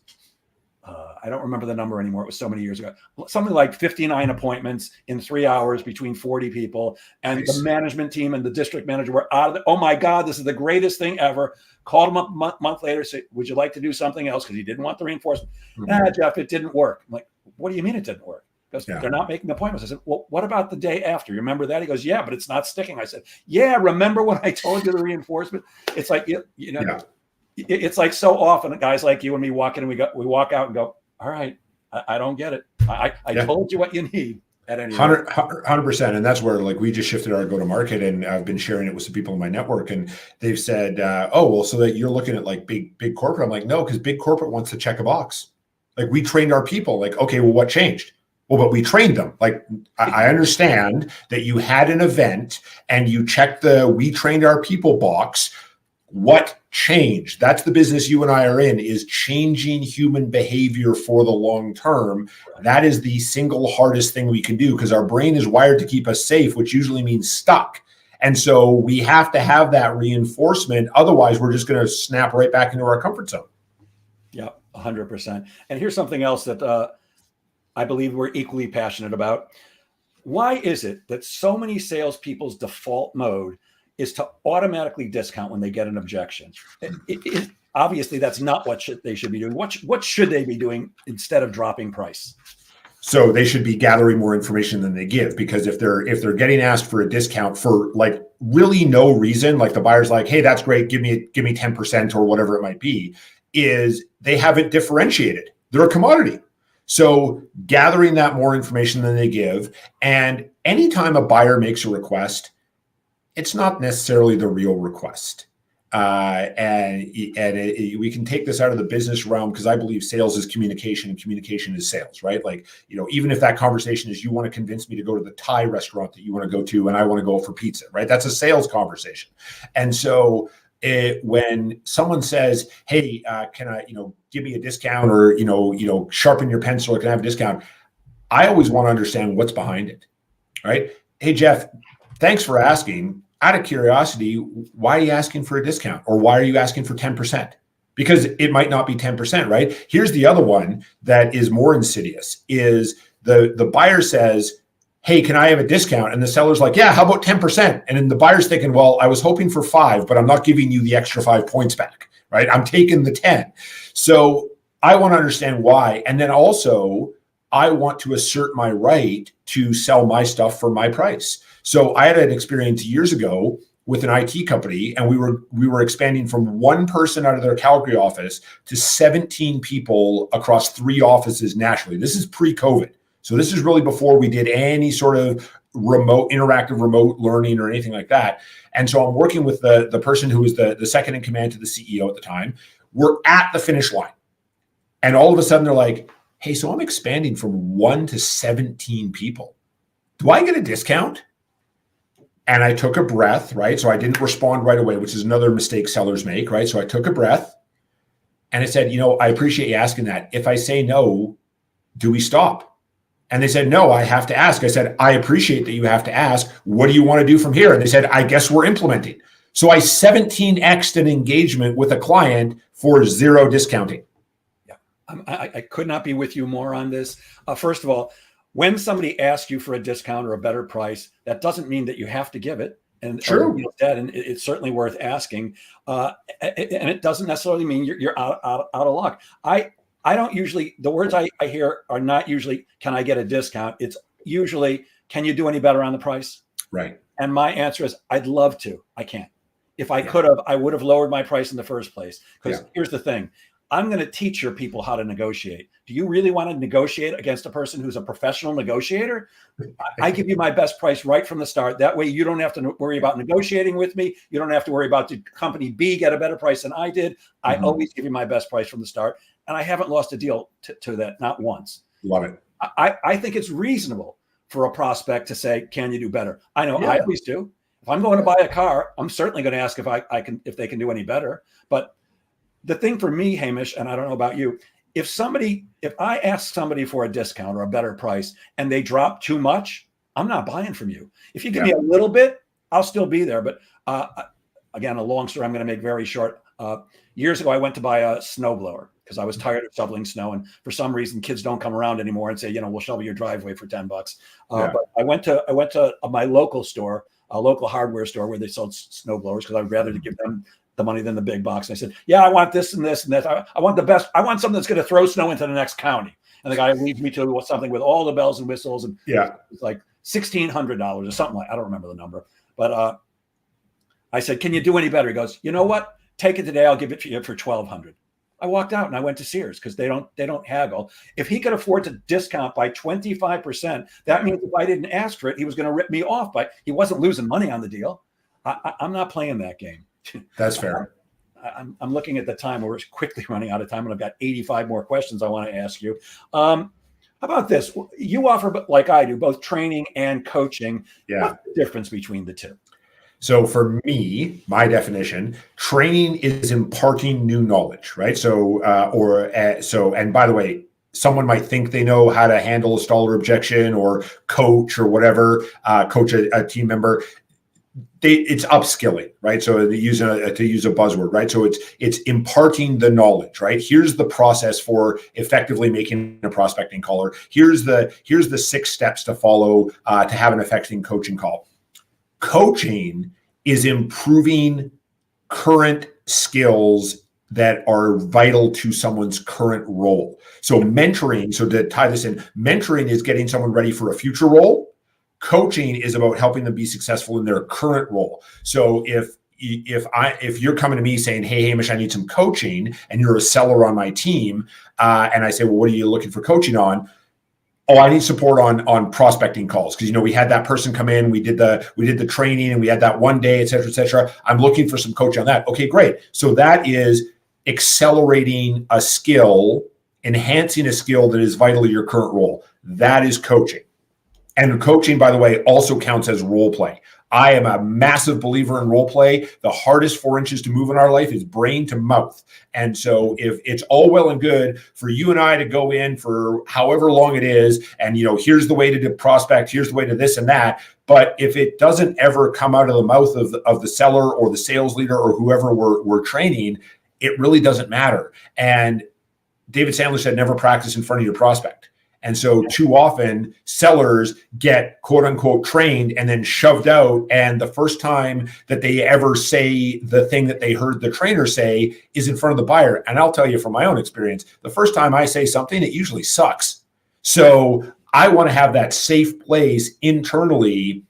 I don't remember the number anymore. It was so many years ago. Something like 59 appointments in 3 hours between 40 people. And the management team and the district manager were out of it. Oh my God, this is the greatest thing ever. Called him up a month later, said, would you like to do something else? Because he didn't want the reinforcement. Jeff, it didn't work. I'm like, what do you mean it didn't work? Because they're not making appointments. I said, well, what about the day after? You remember that? He goes, yeah, but it's not sticking. I said, yeah, remember when I told you the reinforcement? It's like, it's like so often guys like you and me walk in and we walk out and go, all right, I don't get it. I told you what you need at any rate. 100%. And that's where we just shifted our go-to-market, and I've been sharing it with some people in my network, and they've said, so that you're looking at big corporate. I'm like, no, because big corporate wants to check a box. We trained our people. Okay, well, what changed? Well, but we trained them. I understand that you had an event and you checked the we trained our people box. What changed? That's the business you and I are in, is changing human behavior for the long term. That is the single hardest thing we can do, because our brain is wired to keep us safe, which usually means stuck. And so we have to have that reinforcement. Otherwise, we're just going to snap right back into our comfort zone. Yeah, 100%. And here's something else that I believe we're equally passionate about. Why is it that so many salespeople's default mode is to automatically discount when they get an objection? Obviously, that's not what they should be doing. What should they be doing instead of dropping price? So they should be gathering more information than they give, because if they're getting asked for a discount for like really no reason, like the buyer's like, hey, that's great, give me 10% or whatever it might be, is they haven't differentiated. They're a commodity. So gathering that more information than they give, and anytime a buyer makes a request, it's not necessarily the real request. We can take this out of the business realm, because I believe sales is communication and communication is sales, right? Like, even if that conversation is, you want to convince me to go to the Thai restaurant that you want to go to, and I want to go for pizza, right? That's a sales conversation. And so when someone says, hey, can I, give me a discount, or, sharpen your pencil, or can I have a discount? I always want to understand what's behind it, right? Hey, Jeff, thanks for asking. Out of curiosity, why are you asking for a discount, or why are you asking for 10%? Because it might not be 10%, right? Here's the other one that is more insidious, is the buyer says, hey, can I have a discount? And the seller's like, yeah, how about 10%? And then the buyer's thinking, well, I was hoping for 5, but I'm not giving you the extra 5 points back, right? I'm taking the 10. So I want to understand why. And then also, I want to assert my right to sell my stuff for my price. So I had an experience years ago with an IT company, and we were expanding from one person out of their Calgary office to 17 people across 3 offices nationally. This is pre-COVID. So this is really before we did any sort of interactive remote learning or anything like that. And so I'm working with the person who was the second in command to the CEO at the time. We're at the finish line. And all of a sudden they're like, hey, so I'm expanding from 1 to 17 people. Do I get a discount? And I took a breath, right? So I didn't respond right away, which is another mistake sellers make, right? So I took a breath and I said, I appreciate you asking that. If I say no, do we stop? And they said, no, I have to ask. I said, I appreciate that you have to ask. What do you want to do from here? And they said, I guess we're implementing. So I 17x'd an engagement with a client for 0 discounting. Yeah, I could not be with you more on this. First of all, when somebody asks you for a discount or a better price, that doesn't mean that you have to give it. And true. And it's certainly worth asking. And it doesn't necessarily mean you're out of luck. I don't usually, the words I hear are not usually, can I get a discount? It's usually, can you do any better on the price? Right. And my answer is, I'd love to. I can't. If I could have, I would have lowered my price in the first place. Because here's the thing. I'm going to teach your people how to negotiate. Do you really want to negotiate against a person who's a professional negotiator? I give you my best price right from the start. That way you don't have to worry about negotiating with me. You don't have to worry about did company B get a better price than I did. I always give you my best price from the start. And I haven't lost a deal to that, not once. Love it. I think it's reasonable for a prospect to say, can you do better? I know I always do. If I'm going to buy a car, I'm certainly going to ask if they can do any better. But the thing for me, Hamish, and I don't know about you, if I ask somebody for a discount or a better price and they drop too much, I'm not buying from you. If you give me a little bit, I'll still be there. But again, a long story I'm going to make very short. Years ago, I went to buy a snowblower because I was tired of shoveling snow. And for some reason, kids don't come around anymore and say, we'll shovel your driveway for $10. But I went to my local store, a local hardware store where they sold snowblowers, because I'd rather to give them the money than the big box. And I said, I want this and this and this. I want the best. I want something that's going to throw snow into the next county. And the guy leads me to something with all the bells and whistles. And it's like $1,600 or something like, I don't remember the number. But I said, can you do any better? He goes, you know what? Take it today. I'll give it to you for $1,200. I walked out and I went to Sears because they don't haggle. If he could afford to discount by 25%, that means if I didn't ask for it, he was going to rip me off. But he wasn't losing money on the deal. I'm not playing that game. That's fair. I'm looking at the time. We're quickly running out of time, and I've got 85 more questions I want to ask you. How about this? You offer, like I do, both training and coaching. What's the difference between the two? So for me, my definition, training is imparting new knowledge, right? So, and by the way, someone might think they know how to handle a stall or objection or coach or whatever, coach a team member. It's upskilling, right? So to use a buzzword, right? So it's imparting the knowledge, right? Here's the process for effectively making a prospecting caller. Here's the 6 steps to follow to have an effective coaching call. Coaching is improving current skills that are vital to someone's current role. So mentoring, so to tie this in, mentoring is getting someone ready for a future role. Coaching is about helping them be successful in their current role. So if you're coming to me saying, hey, Hamish, I need some coaching, and you're a seller on my team, and I say, well, what are you looking for coaching on? Oh, I need support on prospecting calls because we had that person come in, we did the training, and we had that one day, et cetera, et cetera. I'm looking for some coaching on that. Okay, great. So that is accelerating a skill, enhancing a skill that is vital to your current role. That is coaching. And coaching, by the way, also counts as role play. I am a massive believer in role play. The hardest 4 inches to move in our life is brain to mouth. And so if it's all well and good for you and I to go in for however long it is, and here's the way to prospect, here's the way to this and that. But if it doesn't ever come out of the mouth of the seller or the sales leader or whoever we're training, it really doesn't matter. And David Sandler said, never practice in front of your prospect. And so too often sellers get quote unquote trained and then shoved out. And the first time that they ever say the thing that they heard the trainer say is in front of the buyer. And I'll tell you from my own experience, the first time I say something, it usually sucks. So I want to have that safe place internally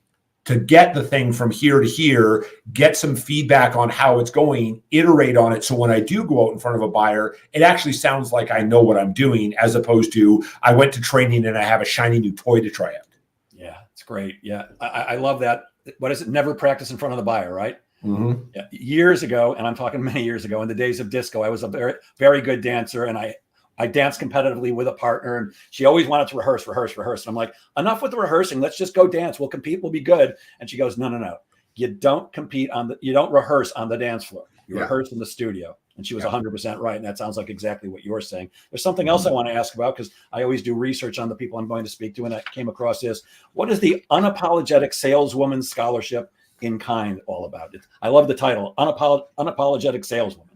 to get the thing from here to here, get some feedback on how it's going, iterate on it. So when I do go out in front of a buyer, it actually sounds like I know what I'm doing, as opposed to I went to training and I have a shiny new toy to try out. Yeah, it's great. Yeah, I love that. What is it? Never practice in front of the buyer, right? Mm-hmm. Yeah. Years ago, and I'm talking many years ago, in the days of disco, I was a very, very good dancer, and I danced competitively with a partner, and she always wanted to rehearse. And I'm like, enough with the rehearsing. Let's just go dance. We'll compete. We'll be good. And she goes, no. You don't rehearse on the dance floor. You rehearse in the studio. And she was 100% right. And that sounds like exactly what you're saying. There's something else I want to ask about, because I always do research on the people I'm going to speak to. And I came across this. What is the Unapologetic Saleswoman Scholarship in Kind all about? I love the title, Unapologetic Saleswoman.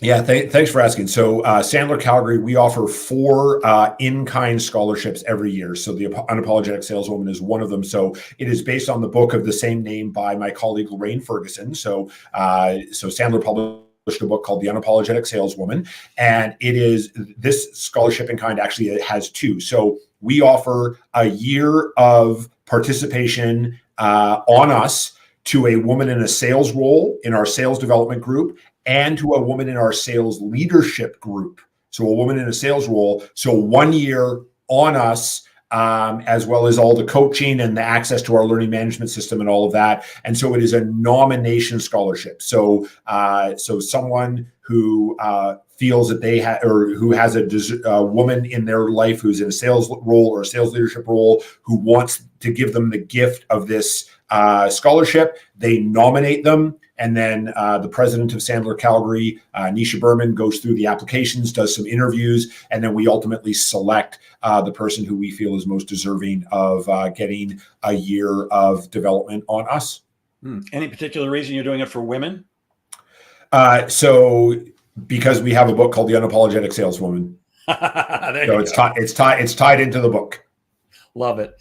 Yeah, thanks for asking. So Sandler Calgary, we offer 4 in-kind scholarships every year. So the Unapologetic Saleswoman is one of them. So it is based on the book of the same name by my colleague Lorraine Ferguson. So Sandler published a book called The Unapologetic Saleswoman, and it is this scholarship in kind. Actually, it has 2. So we offer a year of participation on us to a woman in a sales role in our sales development group, and to a woman in our sales leadership group. So a woman in a sales role. So 1 year on us, as well as all the coaching and the access to our learning management system and all of that. And so it is a nomination scholarship. So someone who feels that they have, or who has a woman in their life who's in a sales role or a sales leadership role, who wants to give them the gift of this scholarship, they nominate them. And then the president of Sandler Calgary, Nisha Berman, goes through the applications, does some interviews, and then we ultimately select the person who we feel is most deserving of getting a year of development on us. Any particular reason you're doing it for women? So because we have a book called The Unapologetic Saleswoman. So it's tied into the book. Love it.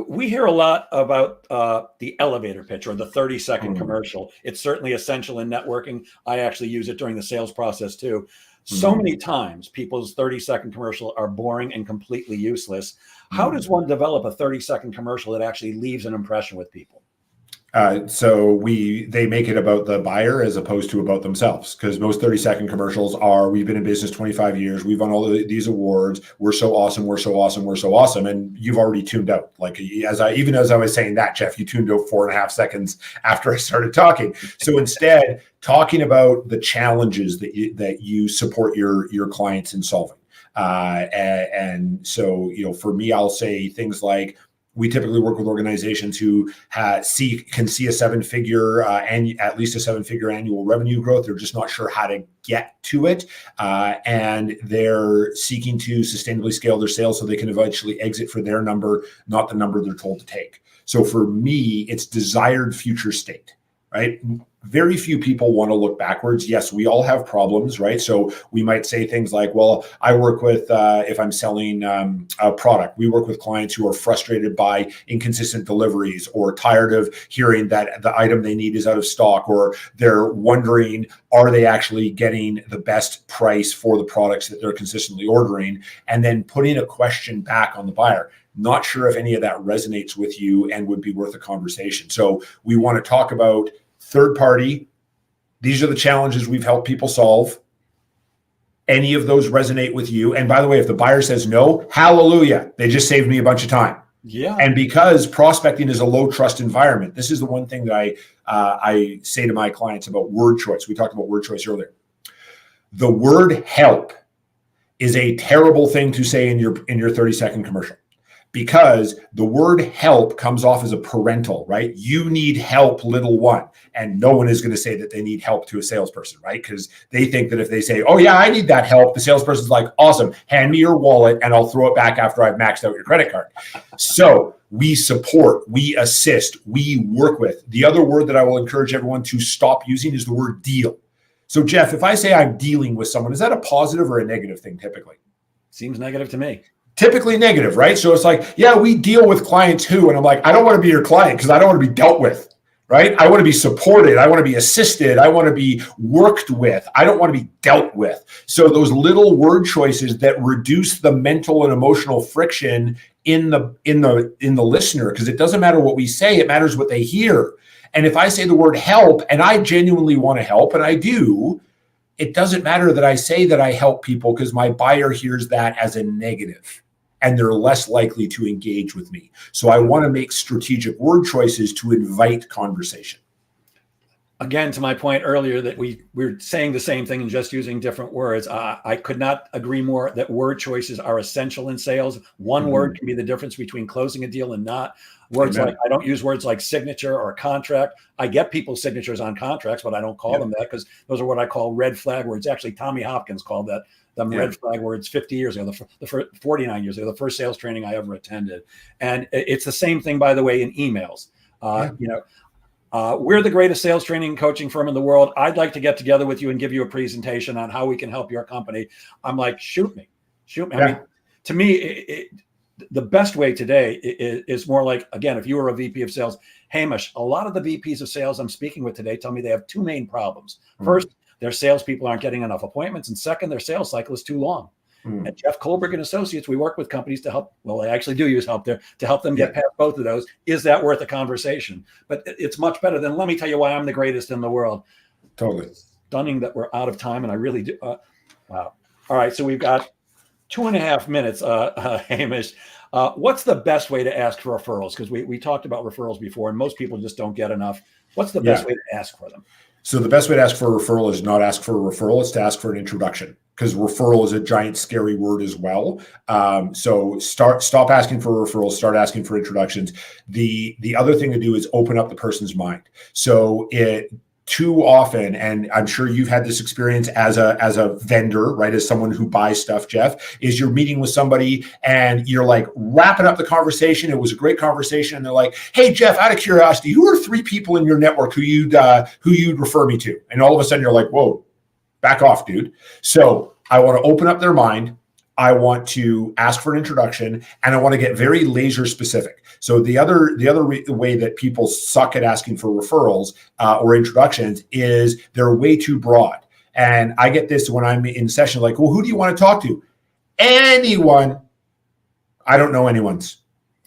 We hear a lot about the elevator pitch, or the 30-second commercial. It's certainly essential in networking. I actually use it during the sales process too. So many times people's 30-second commercial are boring and completely useless. How does one develop a 30-second commercial that actually leaves an impression with people? So they make it about the buyer as opposed to about themselves, because most 30-second commercials are, we've been in business 25 years, we've won all these awards, we're so awesome, we're so awesome, we're so awesome, and you've already tuned out. Like as I was saying that, Jeff, you tuned out 4.5 seconds after I started talking. So instead, talking about the challenges that you support your clients in solving. And so, for me, I'll say things like, we typically work with organizations who can see a 7-figure and at least a 7-figure annual revenue growth. They're just not sure how to get to it. And they're seeking to sustainably scale their sales so they can eventually exit for their number, not the number they're told to take. So for me, it's desired future state, right? very few people want to look backwards. Yes, we all have problems, right? So we might say things like, well, I work with, if I'm selling a product, we work with clients who are frustrated by inconsistent deliveries or tired of hearing that the item they need is out of stock, or they're wondering, are they actually getting the best price for the products that they're consistently ordering? And then putting a question back on the buyer. Not sure if any of that resonates with you and would be worth a conversation. So we want to talk about third party. These are the challenges we've helped people solve. Any of those resonate with you? And by the way, if the buyer says no, hallelujah, they just saved me a bunch of time. Yeah. And because prospecting is a low trust environment, this is the one thing that I say to my clients about word choice. We talked about word choice earlier. The word help is a terrible thing to say in your 30-second commercial, because the word help comes off as a parental, right? You need help, little one. And no one is going to say that they need help to a salesperson, right? Because they think that if they say, oh yeah, I need that help, the salesperson's like, awesome, hand me your wallet and I'll throw it back after I've maxed out your credit card. So we support, we assist, we work with. The other word that I will encourage everyone to stop using is the word deal. So Jeff, if I say I'm dealing with someone, is that a positive or a negative thing typically? Seems negative to me. Typically negative, right? So it's like, yeah, we deal with clients who, and I'm like, I don't want to be your client because I don't want to be dealt with, right? I want to be supported. I want to be assisted. I want to be worked with. I don't want to be dealt with. So those little word choices that reduce the mental and emotional friction in the listener, because it doesn't matter what we say, it matters what they hear. And if I say the word help and I genuinely want to help, and I do, it doesn't matter that I say that I help people, because my buyer hears that as a negative and they're less likely to engage with me. So I want to make strategic word choices to invite conversation. Again, to my point earlier that we're saying the same thing and just using different words. I could not agree more that word choices are essential in sales. One word can be the difference between closing a deal and not. Words Amen. like, I don't use words like signature or contract. I get people's signatures on contracts, but I don't call them that, because those are what I call red flag words. Actually, Tommy Hopkins called them red flag words 50 years ago, the first 49 years ago, the first sales training I ever attended. And it's the same thing, by the way, in emails. We're the greatest sales training and coaching firm in the world. I'd like to get together with you and give you a presentation on how we can help your company. I'm like, shoot me. Yeah. I mean, to me, the best way today is more like, again, if you were a VP of sales, Hamish, a lot of the VPs of sales I'm speaking with today tell me they have two main problems. First, their salespeople aren't getting enough appointments. And second, their sales cycle is too long. At Jeff Kohlberg and Associates, we work with companies to help. Well, I actually do use help there to help them get past both of those. Is that worth a conversation? But it's much better than, let me tell you why I'm the greatest in the world. Totally. Stunning that we're out of time. And I really do. Wow. All right. So we've got 2.5 minutes, Hamish. What's the best way to ask for referrals? Because we talked about referrals before, and most people just don't get enough. What's the best way to ask for them? So the best way to ask for a referral is not ask for a referral. It's to ask for an introduction, because referral is a giant, scary word as well. So stop asking for referrals, start asking for introductions. The other thing to do is open up the person's mind. So too often, and I'm sure you've had this experience as a vendor, right? As someone who buys stuff, Jeff, is you're meeting with somebody and you're like wrapping up the conversation. It was a great conversation. And they're like, hey, Jeff, out of curiosity, who are 3 people in your network who you'd refer me to? And all of a sudden you're like, whoa, back off, dude. So I want to open up their mind. I want to ask for an introduction, and I want to get very laser specific. So the other way that people suck at asking for referrals or introductions is they're way too broad. And I get this when I'm in session, like, well, who do you want to talk to? Anyone. I don't know anyone's.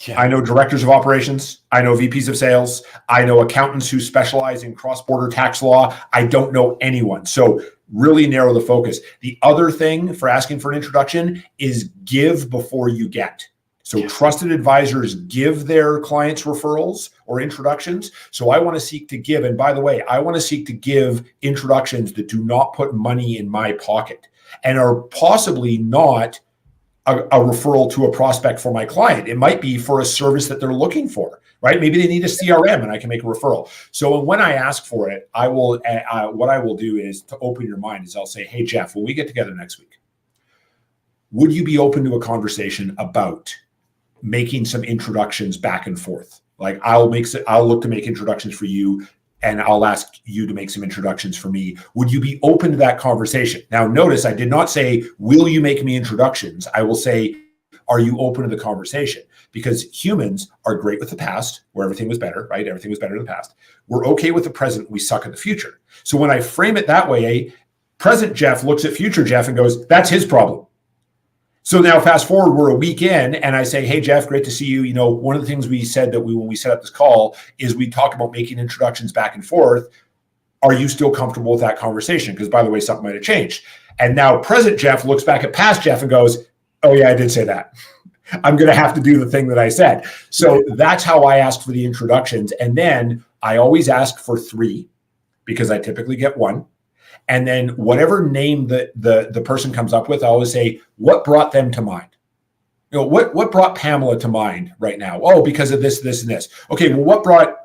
Yeah. I know directors of operations. I know VPs of sales. I know accountants who specialize in cross-border tax law. I don't know anyone. So really narrow the focus. The other thing for asking for an introduction is give before you get. So trusted advisors give their clients referrals or introductions. So I want to seek to give. And by the way, I want to seek to give introductions that do not put money in my pocket and are possibly not a referral to a prospect for my client. It might be for a service that they're looking for, right? Maybe they need a CRM and I can make a referral. So when I ask for it, I will, what I will do is to open your mind is I'll say, hey, Jeff, when we get together next week, would you be open to a conversation about making some introductions back and forth? Like I'll look to make introductions for you and I'll ask you to make some introductions for me. Would you be open to that conversation? Now, notice I did not say, will you make me introductions? I will say, are you open to the conversation? Because humans are great with the past, where everything was better, right? Everything was better in the past. We're okay with the present. We suck at the future. So when I frame it that way, present Jeff looks at future Jeff and goes, that's his problem. So now fast forward, we're a week in and I say, hey, Jeff, great to see you. You know, one of the things we said that when we set up this call is we talked about making introductions back and forth. Are you still comfortable with that conversation? Because by the way, something might have changed. And now present Jeff looks back at past Jeff and goes, oh yeah, I did say that. I'm going to have to do the thing that I said. So that's how I ask for the introductions. And then I always ask for 3 because I typically get 1. And then whatever name the person comes up with, I always say, what brought them to mind? You know, what brought Pamela to mind right now? Oh, because of this, this, and this. Okay, well, what brought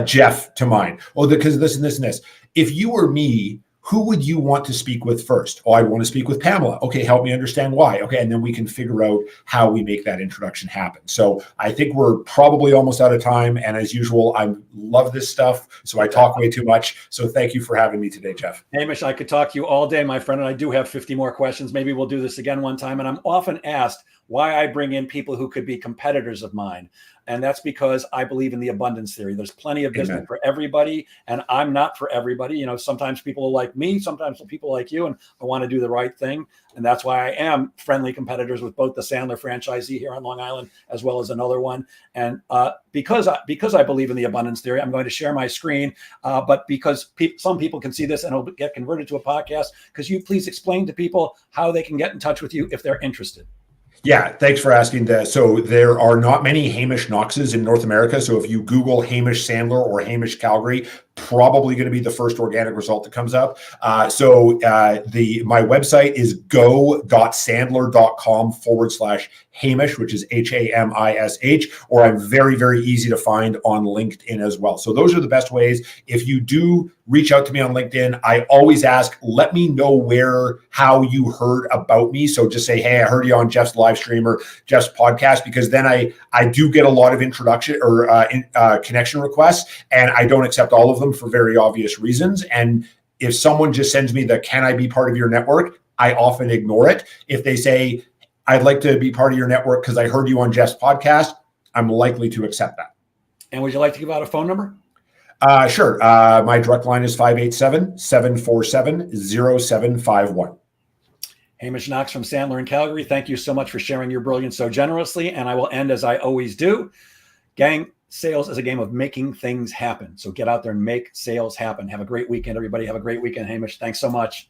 Jeff to mind? Oh, because of this and this and this. If you were me, who would you want to speak with first? Oh, I want to speak with Pamela. Okay, help me understand why. Okay, and then we can figure out how we make that introduction happen. So I think we're probably almost out of time. And as usual, I love this stuff. So I talk way too much. So thank you for having me today, Jeff. Hamish, I could talk to you all day, my friend, and I do have 50 more questions. Maybe we'll do this again one time. And I'm often asked why I bring in people who could be competitors of mine. And that's because I believe in the abundance theory. There's plenty of business for everybody, and I'm not for everybody. You know, sometimes people are like me, sometimes people like you, and I want to do the right thing. And that's why I am friendly competitors with both the Sandler franchisee here on Long Island, as well as another one. And because I believe in the abundance theory, I'm going to share my screen. But because some people can see this and it'll get converted to a podcast, because you please explain to people how they can get in touch with you if they're interested. Yeah, thanks for asking that. So there are not many Hamish Knoxes in North America. So if you Google Hamish Sandler or Hamish Calgary, probably going to be the first organic result that comes up. My website is go.sandler.com/Hamish, which is Hamish, or I'm very, very easy to find on LinkedIn as well. So those are the best ways. If you do reach out to me on LinkedIn, I always ask, let me know how you heard about me. So just say, hey, I heard you on Jeff's live stream or Jeff's podcast, because then I do get a lot of introduction or connection requests, and I don't accept all of them for very obvious reasons. And if someone just sends me the, can I be part of your network? I often ignore it. If they say, I'd like to be part of your network because I heard you on Jeff's podcast, I'm likely to accept that. And would you like to give out a phone number? Sure. My direct line is 587-747-0751. Hamish Knox from Sandler in Calgary. Thank you so much for sharing your brilliance so generously. And I will end as I always do. Gang, sales is a game of making things happen. So get out there and make sales happen. Have a great weekend, everybody. Have a great weekend, Hamish. Thanks so much.